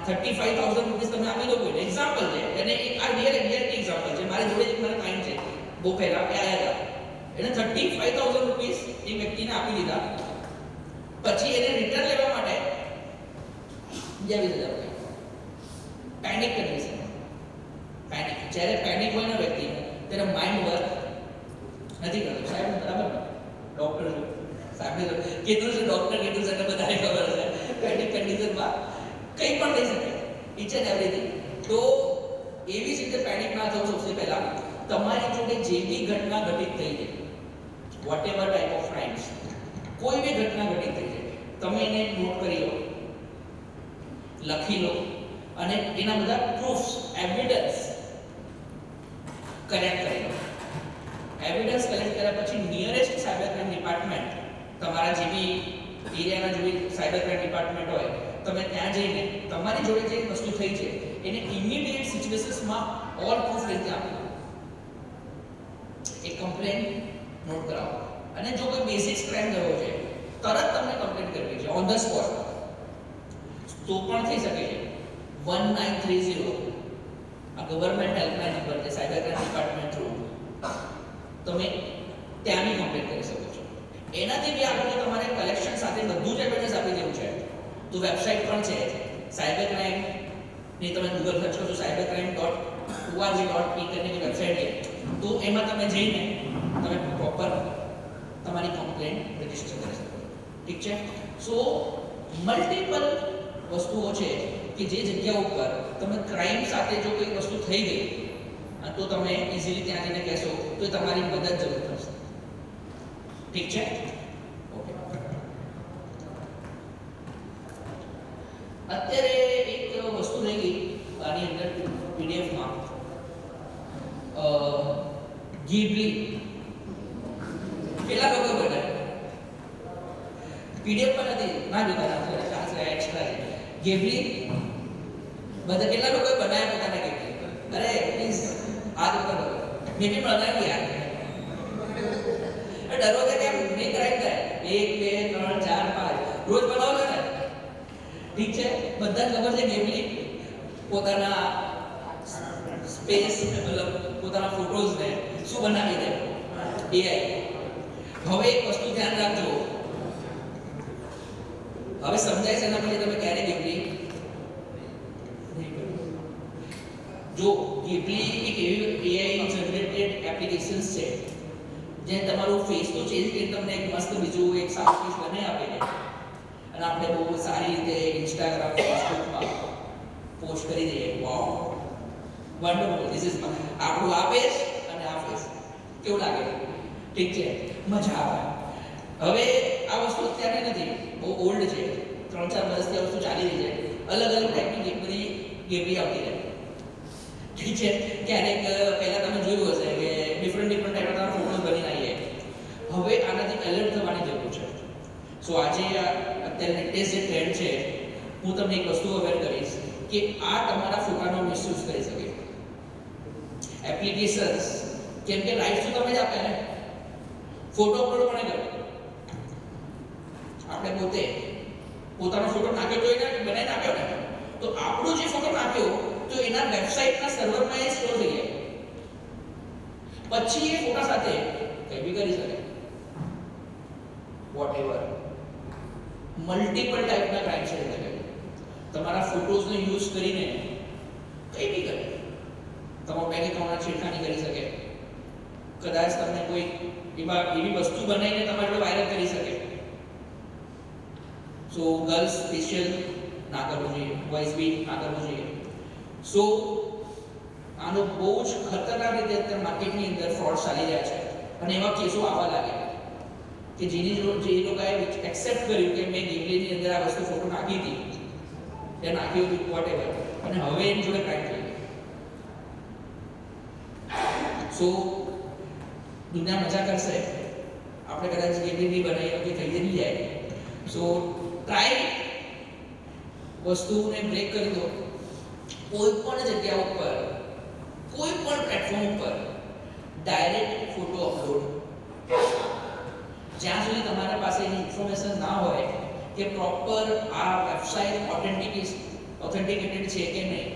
S3: 35,000 રૂપીસ તમે આપી દો કોઈને, એક્ઝામ્પલ છે, અને આ રિયલ એક્ઝામ્પલ છે. મારી જોડે એક મારા ક્લાયન્ટ છે, બહુ પહેલા કે આયા હતા, એને 35,000 રૂપીસ એ વ્યક્તિને આપી દીધા, પછી એને રિટર્ન લેવા માટે બીજા 20,000 રૂપિયા. Panic condition. પેનિક, જ્યારે પેનિક હોય ને વ્યક્તિ ત્યારે માઇન્ડ વર્ક નથી કરતું. સાહેબ બરાબર ડોક્ટર સાહેબ કીધું છે, ડોક્ટર કીધું છે એટલે બધાને ખબર છે પેનિક કન્ડિશનમાં કંઈ પણ થઈ શકે, ઇચ એન્ડ એવરીથિંગ. તો એવી જ રીતે પેનિક ના થવું. સૌથી પહેલા તમારી જોડે જે બી ઘટના ઘટિત થઈ છે, whatever type of crimes, કોઈ બી ઘટના ઘટિત થઈ છે, તમે એને નોટ કરી લો, લખી લો, અને એના બધા પ્રૂફ્સ, એવિડન્સ કલેક્ટ કરી લો. એવિડન્સ કલેક્ટ કર્યા પછી નિયરેસ્ટ સાયબર ક્રાઇમ ડિપાર્ટમેન્ટ, તમારા જે બી એરિયાના જે બી સાયબર ક્રાઇમ ડિપાર્ટમેન્ટ હોય, તમે ત્યાં જઈને તમારી જોડે જે વસ્તુ થઈ છે એને ઇમિડિયેટ સિચ્યુએશન્સમાં ઓલ પ્રૂફ લઈને આપો. એક કમ્પ્લેન નોટ કરાવો, અને જો કોઈ બેસિક ક્રાઇમ થયો છે તરત તમને કમ્પ્લેન કરવી છે ઓન ધ સ્પોટ. તો પણ થઈ શકે છે 1930, આ ગવર્મેન્ટ હેલ્પલાઇન નંબર છે સાયબર ક્રાઇમ ડિપાર્ટમેન્ટ થ્રુ, તમે ત્યાં બી કમ્પ્લેન કરી શકો છો. એનાથી બી આગળ તમારે કલેક્શન સાથે બધું જ એવિડન્સ આપી દેવું છે તો વેબસાઇટ પણ છે સાયબર ક્રાઇમ ની, તમે ગૂગલ સર્ચ કરશો cybercrime.org.in કરીને વેબસાઇટ છે, તો એમાં તમે જઈને તમે પ્રોપર તમારી કમ્પ્લેન રજીસ્ટર કરી શકો છો. ઠીક છે. સો મલ્ટિપલ વસ્તુઓ છે કે જે જગ્યા ઉપર તમે ક્રાઇમ સાથે જો કોઈ વસ્તુ થઈ ગઈ તો તમે ઇઝીલી ત્યાં જઈને કહેશો તો તમારી મદદ જરૂર થશે. ઠીક છે. ઓકે. અત્યારે એક વસ્તુ રહી ગઈ આની અંદર પીડીએફમાં, ગીબલી કેટલા લોકો બનાવે? પીડીએફ પર નથી ના જોતા, ચાન્સ એક્સ્ટ્રા છે. ગીબલી બધા કેટલા લોકો બનાવ્યા પોતાના ગીબલી? અરે પ્લીઝ હાથ ઉપર કરો. મેં બી બનાવ્યું યાર. ડરો કે કેમ નહીં કરાય કરે? 1 2 3 4 5 રોજ બનાવો છો ને? ઠીક છે. બધા જ ખબર છે ગીબલી પોતાના સ્પેસ મતલબ પોતાના ફોટોઝ ને શું બનાવી દે એઆઈ. હવે એક વસ્તુ ધ્યાન રાખજો, હવે સમજાય છે એના પછી તમે ક્યારે ગીબલી જો ગીબલી એક એવી એઆઈ જનરેટેડ એપ્લિકેશન્સ છે જે તમારું ફેસ તો ચેન્જ કરીને તમને એક મસ્ત બીજું એક સારું ફેસ બનાવી આપે છે, અને આપણે બહુ સારી રીતે ઇન્સ્ટાગ્રામ ફેસબુકમાં પોસ્ટ કરી દઈએ. વાવ, વન્ડરફુલ, ધીસ ઇઝ આપણું આ ફેસ અને આ ફેસ કેવું લાગે? ઠીક છે, મજા આવે. હવે આ વસ્તુ અત્યારની નથી, બહુ ઓલ્ડ છે, 3-4 વર્ષથી આ વસ્તુ ચાલી રહી છે. અલગ અલગ ટાઈપની બધી ગેમરી આવતી રહે. ઠીક છે. ક્યારેક પહેલા તમે જોયું હશે કે ડિફરન્ટ ટાઈપના ફોટોઝ બની આવીએ. હવે આનાથી એલર્ટ થવાની જરૂર છે. સો આજે અત્યારે લેટેસ્ટ જે ટ્રેન્ડ છે, હું તમને એક વસ્તુ અવેર કરીશ કે આ તમારા ફોટાનો મિસયુઝ કરી શકે. એપ્લિકેશન્સ કેમ કે રાઇટ્સ તો તમે જ આપ્યા ને, ફોટો અપલોડ કોણે કર્યો? આપણે પોતે પોતાનો ફોટો નાખ્યો તો એને બનાવીને આપ્યો ને, તો આપણો જે ફોટો નાખ્યો તો એના વેબસાઇટના સર્વરમાં એ સ્ટોર થઈ જાય, પછી એ ફોટા સાથે કંઈ બી કરી શકે. વોટ એવર મલ્ટિપલ ટાઈપના ક્રાઇમ છે એટલે તમારા ફોટોઝનો યુઝ કરીને કંઈ બી કરે. તમારો બેંક એકાઉન્ટના છેડખાની કરી શકે, કદાચ તમને કોઈ એવી વસ્તુ બનાવીને તમારા જોડે વાયરલ કરી શકે. સો ગર્લ્સ સ્પેશિયલ ના કરવું જોઈએ, બોયઝ બી ના કરવું જોઈએ. સો આનો બહુ જ ખતરનાક રીતે અત્યારે માર્કેટની અંદર ફ્રોડ ચાલી રહ્યા છે અને એવા કેસો આવવા લાગ્યા કે જેની જે લોકોએ એક્સેપ્ટ કર્યું કે મેં ગેમપ્લેની અંદર આ વસ્તુ ફોટો નાખી હતી, ત્યાં નાખ્યું હતું વોટેવર, અને હવે એની જોડે ક્રાઇમ થઈ ગયું. સો દુનિયા મજા કરશે, આપણે કદાચ ગેમપ્લે બી બનાવીએ કે થઈ નહીં જાય. સો ટ્રાય વસ્તુને બ્રેક કરી દો. કોઈ પણ જગ્યા ઉપર, કોઈ પણ પ્લેટફોર્મ ઉપર ડાયરેક્ટ ફોટો અપલોડ જ્યાં સુધી તમારા પાસે એની ઇન્ફોર્મેશન ના હોય કે પ્રોપર આ વેબસાઇટ ઓથેન્ટિકેટેડ છે કે નહીં,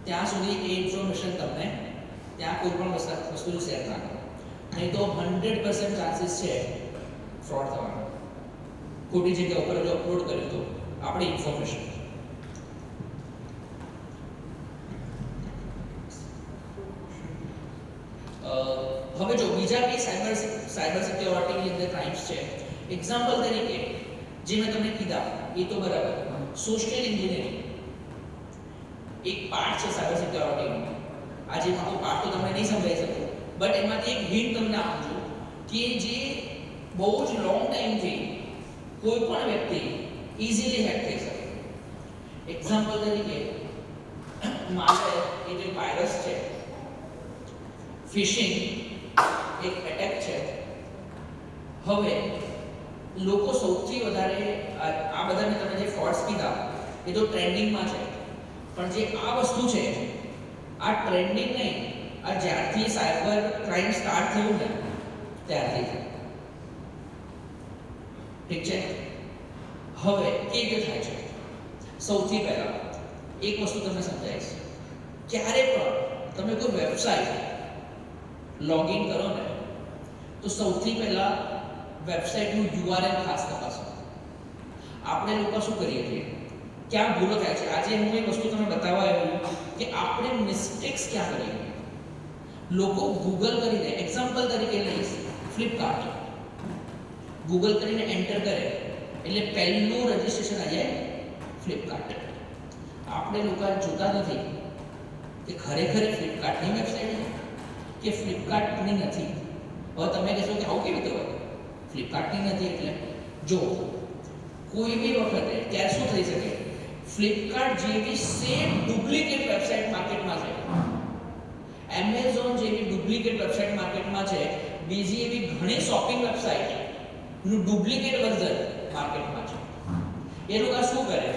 S3: ત્યાં સુધી એ ઇન્ફોર્મેશન તમને ત્યાં કોઈ પણ વસ્તુનું શેર ના કરો. નહીં તો 100% ચાન્સીસ છે ફ્રોડ થવાનો. ખોટી જગ્યા ઉપર જો અપલોડ કર્યું તો આપણી ઇન્ફોર્મેશન. હવે જો બીજા બી સાયબર સિક્યોરિટીની અંદર ક્રાઇમ્સ છે. એક્ઝામ્પલ તરીકે જે મેં તમને કીધા એ તો બરાબર, સોશિયલ એન્જિનિયરિંગ એક પાર્ટ છે સાયબર સિક્યોરિટીનો. આજે આખો પાર્ટ તો તમને નહીં સમજાઈ શકું, બટ એમાંથી એક હિન્ટ તમને આપું છું કે જે બહુ જ લોંગ ટાઈમથી કોઈ પણ વ્યક્તિ ઇઝીલી હેક થઈ શકે. એક્ઝામ્પલ તરીકે માલવેર એ જે વાયરસ છે, ફિશિંગ એક એટેક છે. હવે લોકો સૌથી વધારે આ બધાને તમે જે ફ્રોડ્સ કીધા એ તો ટ્રેન્ડિંગમાં છે, પણ જે આ વસ્તુ છે આ ટ્રેન્ડિંગ નહીં, આ જ્યારથી સાયબર ક્રાઇમ સ્ટાર્ટ થયું ને ત્યારથી. ઠીક છે. હવે કેવી રીતે થાય છે? સૌથી પહેલા એક વસ્તુ તમને સમજાવીશ. ક્યારે પણ તમે કોઈ વેબસાઇટ લોગિન કરો ને તો સૌથી પહેલા વેબસાઇટનું URL ખાસ તપાસો. આપણે લોકો શું કરીએ છીએ, ક્યાં ભૂલો થાય છે? આજે હું એક વસ્તુ તમને બતાવવા આવ્યું કે આપણે મિસ્ટેક્સ ક્યાં કરીએ. લોકો ગૂગલ કરીને, એક્ઝામ્પલ તરીકે લઈશ ફ્લિપકાર્ટ, ગૂગલ કરીને એન્ટર કરે એટલે પહેલું રજિસ્ટ્રેશન આવી જાય ફ્લિપકાર્ટ. આપણે લોકો જોતા નથી કે ખરેખર ફ્લિપકાર્ટની વેબસાઇટ કે ફ્લિપકાર્ટની નથી. હવે તમે કહેશો કે આવું કેવી રીતે હોય, ફ્લિપકાર્ટની નથી એટલે જો કોઈ બી વખતે ત્યારે શું થઈ શકે, ફ્લિપકાર્ટ જેવી સેમ ડુપ્લિકેટ વેબસાઇટ માર્કેટમાં છે, એમેઝોન જેવી ડુપ્લિકેટ વેબસાઇટ માર્કેટમાં છે, બીજી એવી ઘણી શોપિંગ વેબસાઇટનું ડુપ્લિકેટ વર્ઝન માર્કેટમાં છે. એ લોકો શું કરે,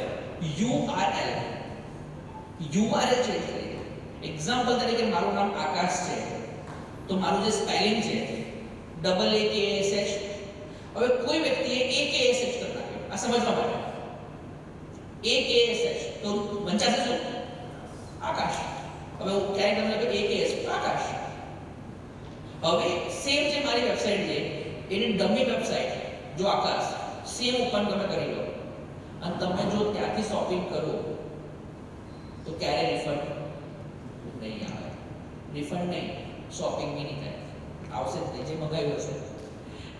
S3: URL ચેન્જ કરી દે. એક્ઝામ્પલ તરીકે મારું નામ આકાશ છે તો મારું જે સ્પેલિંગ છે AAKSH, હવે કોઈ વ્યક્તિએ AKSH કરી નાખ્યું, આ સમજવા માટે AKSH તો વંચાશે શું? આકાશ. હવે હું ક્યાંય તમને લખું AKS આકાશ. હવે સેમ જે મારી વેબસાઇટ છે એની ડમી વેબસાઇટ જો આકાશ સેમ ઓપન તમે કરી લો અને તમે જો ત્યાંથી શોપિંગ કરો તો ક્યારે રિફંડ નહીં આવે. રિફંડ નહીં, શોપિંગ બી નહીં થાય, આવશે જ નહીં જે મંગાવ્યું હશે,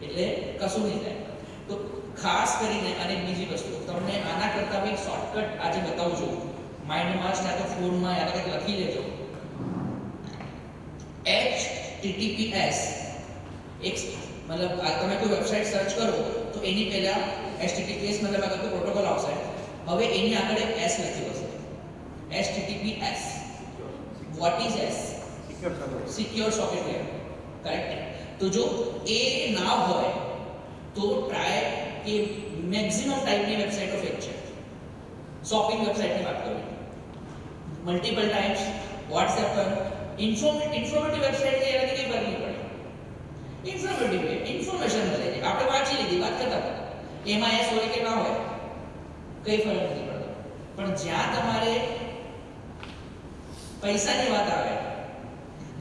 S3: એટલે કશું નહીં થાય. તો ખાસ કરીને અને બીજી વસ્તુ તમને આના કરતાં એક શોર્ટકટ આજે બતાવું છું. માઇન્ડમાં યા તો ફોનમાં યા તો કંઈક લખી લેજો. HTTPS એક મતલબ તમે કોઈ વેબસાઇટ સર્ચ કરો તો એની પહેલા HTTPS મતલબ આગળ કોઈ પ્રોટોકોલ આવશે. હવે એની આગળ એક S લખ્યું હશે, HTTPS. What is S? Secure socket layer. Correct. તો જો એ ના હોય તો ટ્રાય કે મેક્સિમમ ટાઈપની વેબસાઇટો ફેક છે. શોપિંગ વેબસાઇટની વાત કરું, મલ્ટિપલ ટાઈમ્સ WhatsApp પર ઇન્ફોર્મેટિવ વેબસાઇટ છે એનાથી કંઈ ફરક નહીં પડે. ઇન્ફોર્મેટિવ ઇન્ફોર્મેશન મળે છે, આપણે વાંચી લીધી, વાત કરતા એમાં S હોય કે ના હોય કંઈ ફરક નથી પડતો. પણ જ્યાં તમારે પૈસાની વાત આવે,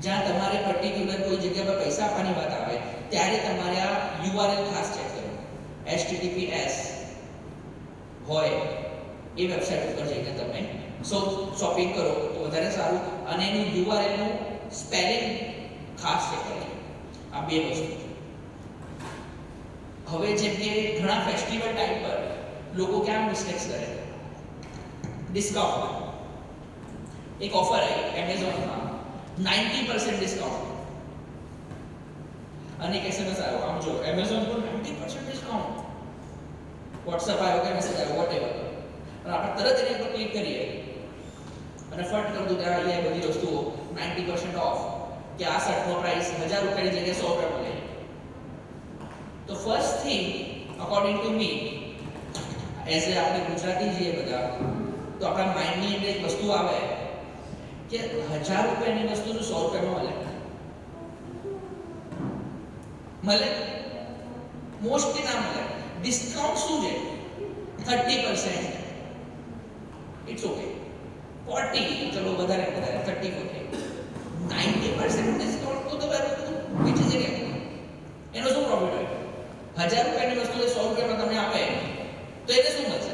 S3: જ્યાં તમારે પર્ટિક્યુલર કોઈ જગ્યા પર પૈસા આપવાની વાત આવે ત્યારે તમારે આ URL ખાસ ચેક કરવું. HTTPS હોય એ વેબસાઇટ ઉપર જઈને તમે શોપિંગ કરો તો વધારે સારું. અને એનું URL નું સ્પેલિંગ ખાસ ચેક કરજો. આ બે વસ્તુ. હવે જેમ કે ઘણા ફેસ્ટિવલ ટાઈમ પર લોકો ક્યાં મિસ્ટેક્સ કરે, ડિસ્કાઉન્ટ. એક ઓફર આવી એમેઝોનમાં 90% ડિસ્કાઉન્ટ અને એક SMS આવ્યો, આમ જો એમેઝોન પર 90% ડિસ્કાઉન્ટ, WhatsApp આવ્યો કે મેસેજ આવ્યો વોટેવર, અને આપણે તરત એની પર ક્લિક કરીએ અને ફટ કરી દઉં ત્યાં અહીંયા બધી વસ્તુઓ 90% ઓફ, કે આ શર્ટનો પ્રાઇસ 1000 રૂપિયાની જગ્યાએ 100 રૂપિયા મળે. તો first thing according to me as a આપણે ગુજરાતી છીએ બધા, તો આપણા માઇન્ડની અંદર એક વસ્તુ આવે કે 1000 રૂપિયાની વસ્તુનું 100 રૂપિયામાં મળે. મોસ્ટલી ના મળે. ડિસ્કાઉન્ટ શું છે? 30%. It's okay. 40 ચલો વધારે 30-40. 90% ડિસ્કાઉન્ટ તો બીજી જગ્યાએ એનો શું પ્રોફિટ હોય? 1000 રૂપિયાની વસ્તુ 100 રૂપિયામાં તમને આપે તો એને શું મળશે?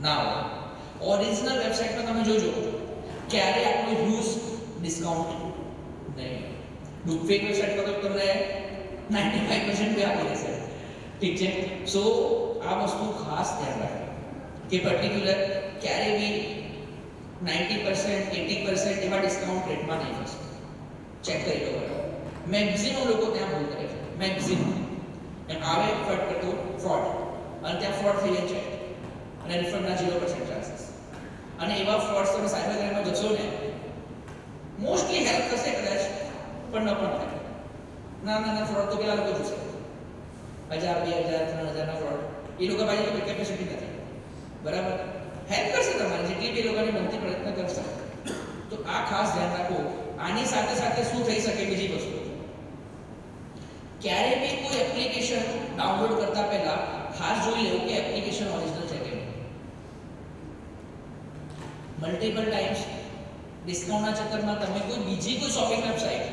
S3: ના હોય. ઓરિજિનલ વેબસાઇટમાં તમે જોજો ક્યારે આટલું હ્યુજ ડિસ્કાઉન્ટ નહીં. ફેક વેબસાઇટ પર તો તમને 95% પે આપી દેશે. ઠીક છે. સો આ વસ્તુ ખાસ ધ્યાન રાખો કે પર્ટિક્યુલર ક્યારે બી 90% 80% એવા ડિસ્કાઉન્ટ રેટમાં નહીં ફસે. ચેક કરી લો. મેક્સિમમ લોકો ત્યાં ભૂલ કરે છે. મેક્સિમમ એમ આવે ફટ કરતો ફ્રોડ, અને ત્યાં ફ્રોડ થઈ જાય છે અને રિફંડના 0% ચાન્સીસ. અને એવા ફ્રોડ્સ તમે સાયબર ક્રાઇમમાં જશો ને, મોસ્ટલી હેલ્પ કરશે કદાચ, પણ ન પણ થાય. ના ફ્રોડ તો કેટલા લોકો જોશે? 1000, 2000, 3000 ના ફ્રોડ. એ લોકો પાસે તો કેપેસિટી નથી. બરાબર? હેલ્પ કરશે તમારી જેટલી બી લોકોને બનતી પ્રયત્ન કરશે. તો આ ખાસ ધ્યાન રાખો. આની સાથે સાથે શું થઈ શકે બીજી વસ્તુ, ક્યારે બી કોઈ એપ્લિકેશન ડાઉનલોડ કરતા પહેલા ખાસ જોઈ લેવું કે એપ્લિકેશન ઓરિજિનલ છે કે નહીં. મલ્ટિપલ ટાઈમ્સ ડિસ્કાઉન્ટના ચક્કરમાં તમે કોઈ બીજી કોઈ શોપિંગ વેબસાઇટ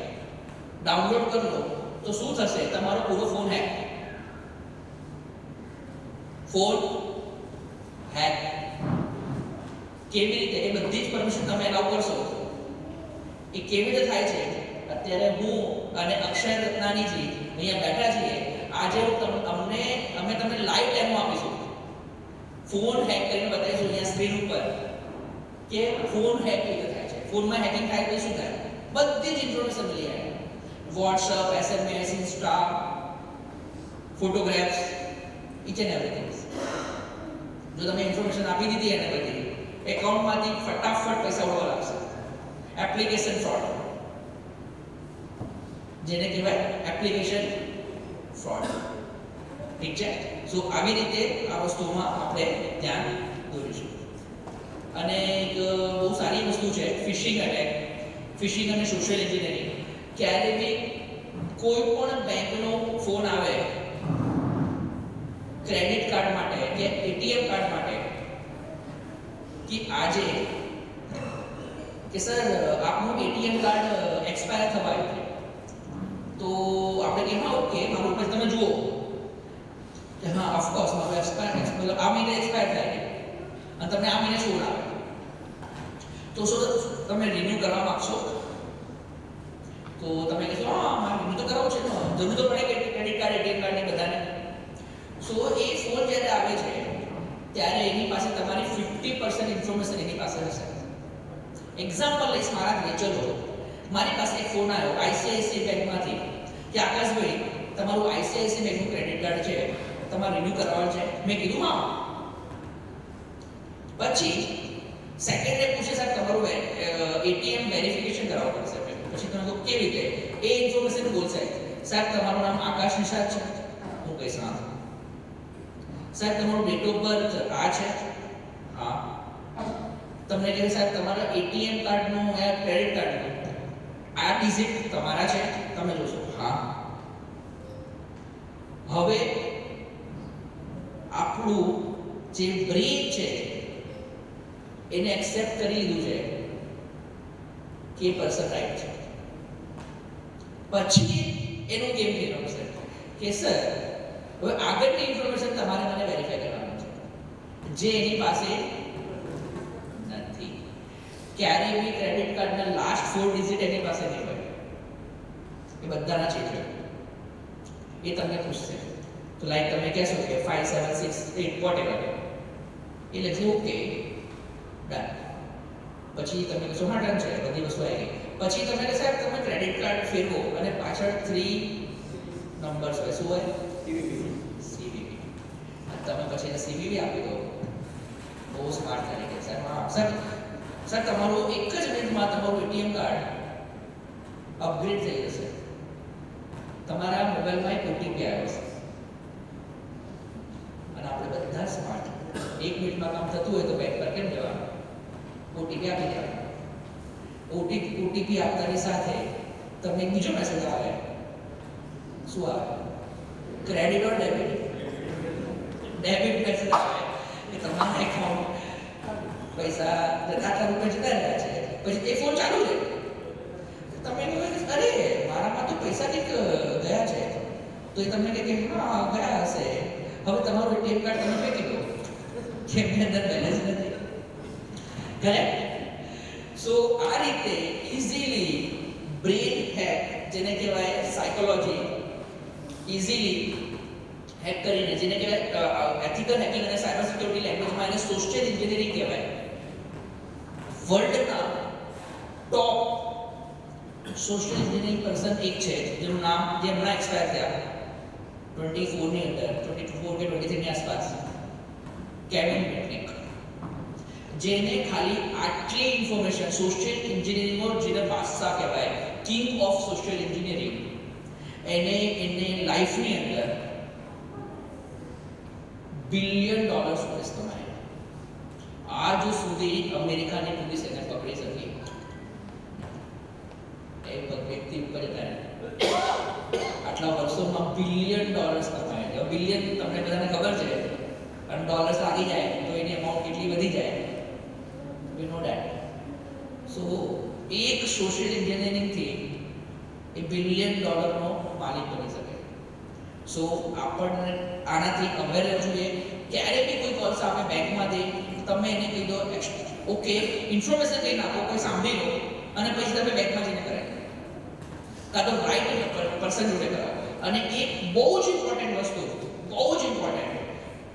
S3: ડાઉનલોડ કરી લો તો શું થશે? તમારો પૂરો ફોન હેક. કેવી રીતે? એ બધી જ પરમિશન તમે અલાઉ કરશો. એ કેવી રીતે થાય છે? અત્યારે હું અને અક્ષય રત્નાનીજી અહીંયા બેઠા છીએ. આજે અમે તમને લાઈવ ડેમો આપીશું. ફોન હેક કરીને બતાવીશું અહીંયા સ્ક્રીન ઉપર કે ફોન હેક કેવી રીતે થાય છે. ફોનમાં હેકિંગ થાય તો શું થાય? બધી જ ઇન્ફોર્મેશન મળી જાય. WhatsApp, SMS, Insta, photographs, each and everything. જો તમે ઇન્ફોર્મેશન આપી દીધી એને બધી, એકાઉન્ટમાંથી ફટાફટ પૈસા ઉડવા લાગશે. એપ્લિકેશન ફ્રોડ, જેને કહેવાય એપ્લિકેશન ફ્રોડ. ઠીક છે. સો આવી રીતે આ વસ્તુમાં આપણે ધ્યાન દોરીશું. અને એક બહુ સારી વસ્તુ છે ફિશિંગ એટેક. ફિશિંગ અને સોશિયલ એન્જિનિયરિંગ. ક્યારે બી કોઈ પણ બેંકનો ફોન આવે ક્રેડિટ કાર્ડ માટે કે ATM કાર્ડ માટે કે આજે કે સર આપનું ATM કાર્ડ એક્સપાયર થવાયું છે, તો આપણે કહીએ હા ઓકે, મારું પછી તમે જુઓ કે હા ઓફકોર્સ મારું એક્સપાયર મતલબ આ મહિને એક્સપાયર થાય અને તમને આ મહિને શું આવે, તો શું તમે રિન્યુ કરવા માંગશો? તો તમે કહેશો હા મારે રિન્યુ તો કરાવવું છે ને, જરૂર તો પડે કે ક્રેડિટ કાર્ડ ATM કાર્ડ ને બધાને. સો એ ફોન જ્યારે આવે છે ત્યારે એની પાસે તમારી 50% ઇન્ફોર્મેશન એની પાસે હશે. એક્ઝામ્પલ લઈશ મારા જ. ચલો મારી પાસે એક ફોન આવ્યો ICICI બેંકમાંથી કે આકાશભાઈ તમારું ICICI બેંકનું ક્રેડિટ કાર્ડ છે, તમારે રિન્યુ કરાવવાનું છે. મેં કીધું હા. પછી સેકન્ડ ડે પૂછે સાહેબ તમારું ATM વેરિફિકેશન કરાવવું પડશે. પછી તમે કહો કેવી રીતે? એ ઇન્ફોર્મેશન બોલશે સાહેબ તમારું નામ આકાશ નિષાદ છે, હું કહીશ હા. સાહેબ તમારું ડેટ ઓફ બર્થ આ છે, હા. તમને કહે સાહેબ તમારા ATM કાર્ડનું ક્રેડિટ કાર્ડનું આ ડિજિટ તમારા છે, તમે જોશો હા. હવે આપણું જે બ્રેન છે એને એક્સેપ્ટ કરી લીધું છે કે પર્સન રાઈટ છે. પછી એનું કેમ ફેરવશે કે સર હવે આગળની ઇન્ફોર્મેશન તમારે મને વેરીફાઈ કરવાની છે જે એની પાસે નથી. ક્યારે બી ક્રેડિટ કાર્ડના લાસ્ટ 4 ડિજિટ એની પાસે નહીં હોય, એ બધાના છે એ તમને પૂછશે. તો લાઈક તમે કહેશો કે 5 7 6 8 વોટેવર, એ લખશે ઓકે ડન. પછી તમે કહેશો હા ડન છે, બધી વસ્તુ આવી ગઈ. પછી તમે કહે સાહેબ તમે ક્રેડિટ કાર્ડ ફેરવો અને પાછળ 3 નંબર્સ હોય, શું હોય? CVV. અને તમે પછી એને CVV આપી દો. બહુ સ્માર્ટ તરીકે સર હા સર તમારું એક જ મિનિટમાં તમારું ATM કાર્ડ અપગ્રેડ થઈ જશે. તમારા મોબાઈલમાં એક OTP આવ્યો છે અને આપણે બધા સ્માર્ટ. એક મિનિટમાં કામ થતું હોય તો બેંક પર કેમ જવાનું? OTP આપી દેવાનો. OTP આપતાની સાથે તમને એક બીજો મેસેજ આવે. શું આવે? ક્રેડિટ ઓર ડેબિટ? ડેબિટ મેસેજ આવે કે તમારા એકાઉન્ટ પૈસા આટલા રૂપિયા જતા રહ્યા છે. પછી એ ફોન ચાલુ રહે. તમે કહો અરે મારામાં તો પૈસા કંઈક ગયા છે, તો એ તમને કહે કે હા ગયા હશે, હવે તમારું ATM કાર્ડ તમે ફેંકી દો કેમ કે અંદર બેલેન્સ નથી. કરેક્ટ? સો આ રીતે ઇઝીલી બ્રેન હેક, જેને કહેવાય સાયકોલોજી, ઇઝીલી હેક કરીને, જેને કહેવાય એથિકલ હેકિંગ અને સાયબર સિક્યોરિટી લેંગ્વેજમાં એને સોશિયલ એન્જિનિયરિંગ કહેવાય. વર્લ્ડના ટોપ સોશિયલ એન્જિનિયરિંગ પર્સન એક છે જેનું નામ જે હમણાં એક્સપાયર થયા 24 ની અંદર, 24 કે 23 ની આસપાસ, કેવિન મેટનિક, જેને ખાલી આટલી ઇન્ફોર્મેશન સોશિયલ એન્જિનિયરિંગનો જેને બાદશાહ કહેવાય, કિંગ ઓફ સોશિયલ એન્જિનિયરિંગ, એને લાઈફની અંદર $1 બિલિયન કમાયા. આજ સુધી અમેરિકાની પોલીસ એને પકડી શકી એક વ્યક્તિ ઉપર આટલા વર્ષોમાં $1 બિલિયન કમાયા. બિલિયન તમને બધાને ખબર છે, અને ડોલર્સ લાગી જાય તો એની અમાઉન્ટ કેટલી વધી જાય, યુ નો ધેટ. સો એક સોશિયલ એન્જિનિયરિંગથી $1 બિલિયન માલિક બની શકે. સો આપણને આનાથી અવેર રહેવું જોઈએ. ક્યારે બી કોઈ કોલ સામે બેંકમાં દે, તમે એને કહી દો ઓકે, ઇન્ફોર્મેશન કહી નાખો, કોઈ સાંભળી લો અને પછી તમે બેંકમાં જઈને કરાવી, કાં તો રાઈટ પર્સન જોડે કરાવો. અને એક બહુ જ ઇમ્પોર્ટન્ટ વસ્તુ, બહુ જ ઇમ્પોર્ટન્ટ,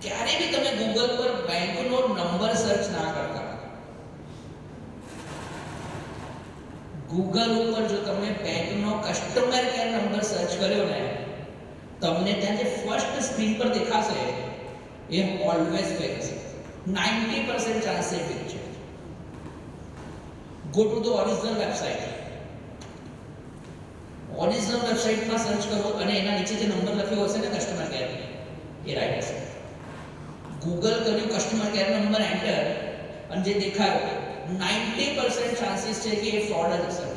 S3: ક્યારે બી તમે ગૂગલ પર બેંકનો નંબર સર્ચ ના કરતા. ગૂગલ ઉપર જો તમે બેંકનો કસ્ટમર કેર નંબર સર્ચ કર્યો ને, તમને ત્યાં જે ફર્સ્ટ સ્ક્રીન પર દેખાશે એ ઓલવેઝ ફેક હશે. 90% ચાન્સ એ ફેક છે. Go to the original website. Original વેબસાઇટમાં સર્ચ કરો અને એના નીચે જે નંબર લખ્યો હશે ને કસ્ટમર કેર, એ રાઈટ હશે. ગૂગલ કર્યું કસ્ટમર કેર નંબર એન્ટર અને જે દેખાયો 90% ચાન્સીસ છે કે એ ફ્રોડ જ હશે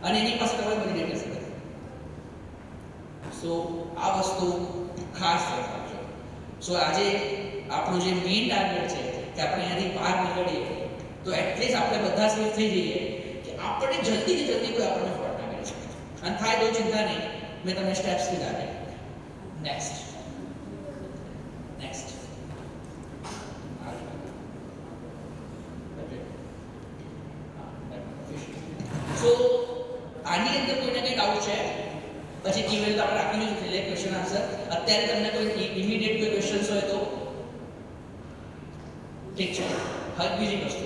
S3: અને એની પાસે તમારી બધી ડિટેલ્સ હશે. સો આ વસ્તુ ખાસ ધ્યાન રાખજો. સો આજે આપણું જે મેઇન ટાર્ગેટ છે કે આપણે અહીંયાથી બહાર નીકળીએ તો એટલીસ્ટ આપણે બધા સેફ થઈ જઈએ કે આપણે જલ્દીથી જલ્દી કોઈ આપણને ફ્રોડ ના કરી શકે. અને થાય તો ચિંતા નહીં, મેં તમને સ્ટેપ્સ કીધા છે. નેક્સ્ટ સો આની અંદર કોઈને કંઈ ડાઉટ છે? પછી ઈમેલ તો આપણે આપી દીધું છે ક્વેશ્ચન આન્સર. અત્યારે તમને કોઈ ઇમિડિયેટ કોઈ ક્વેશ્ચન્સ હોય તો ઠીક છે. હવે બીજી વસ્તુ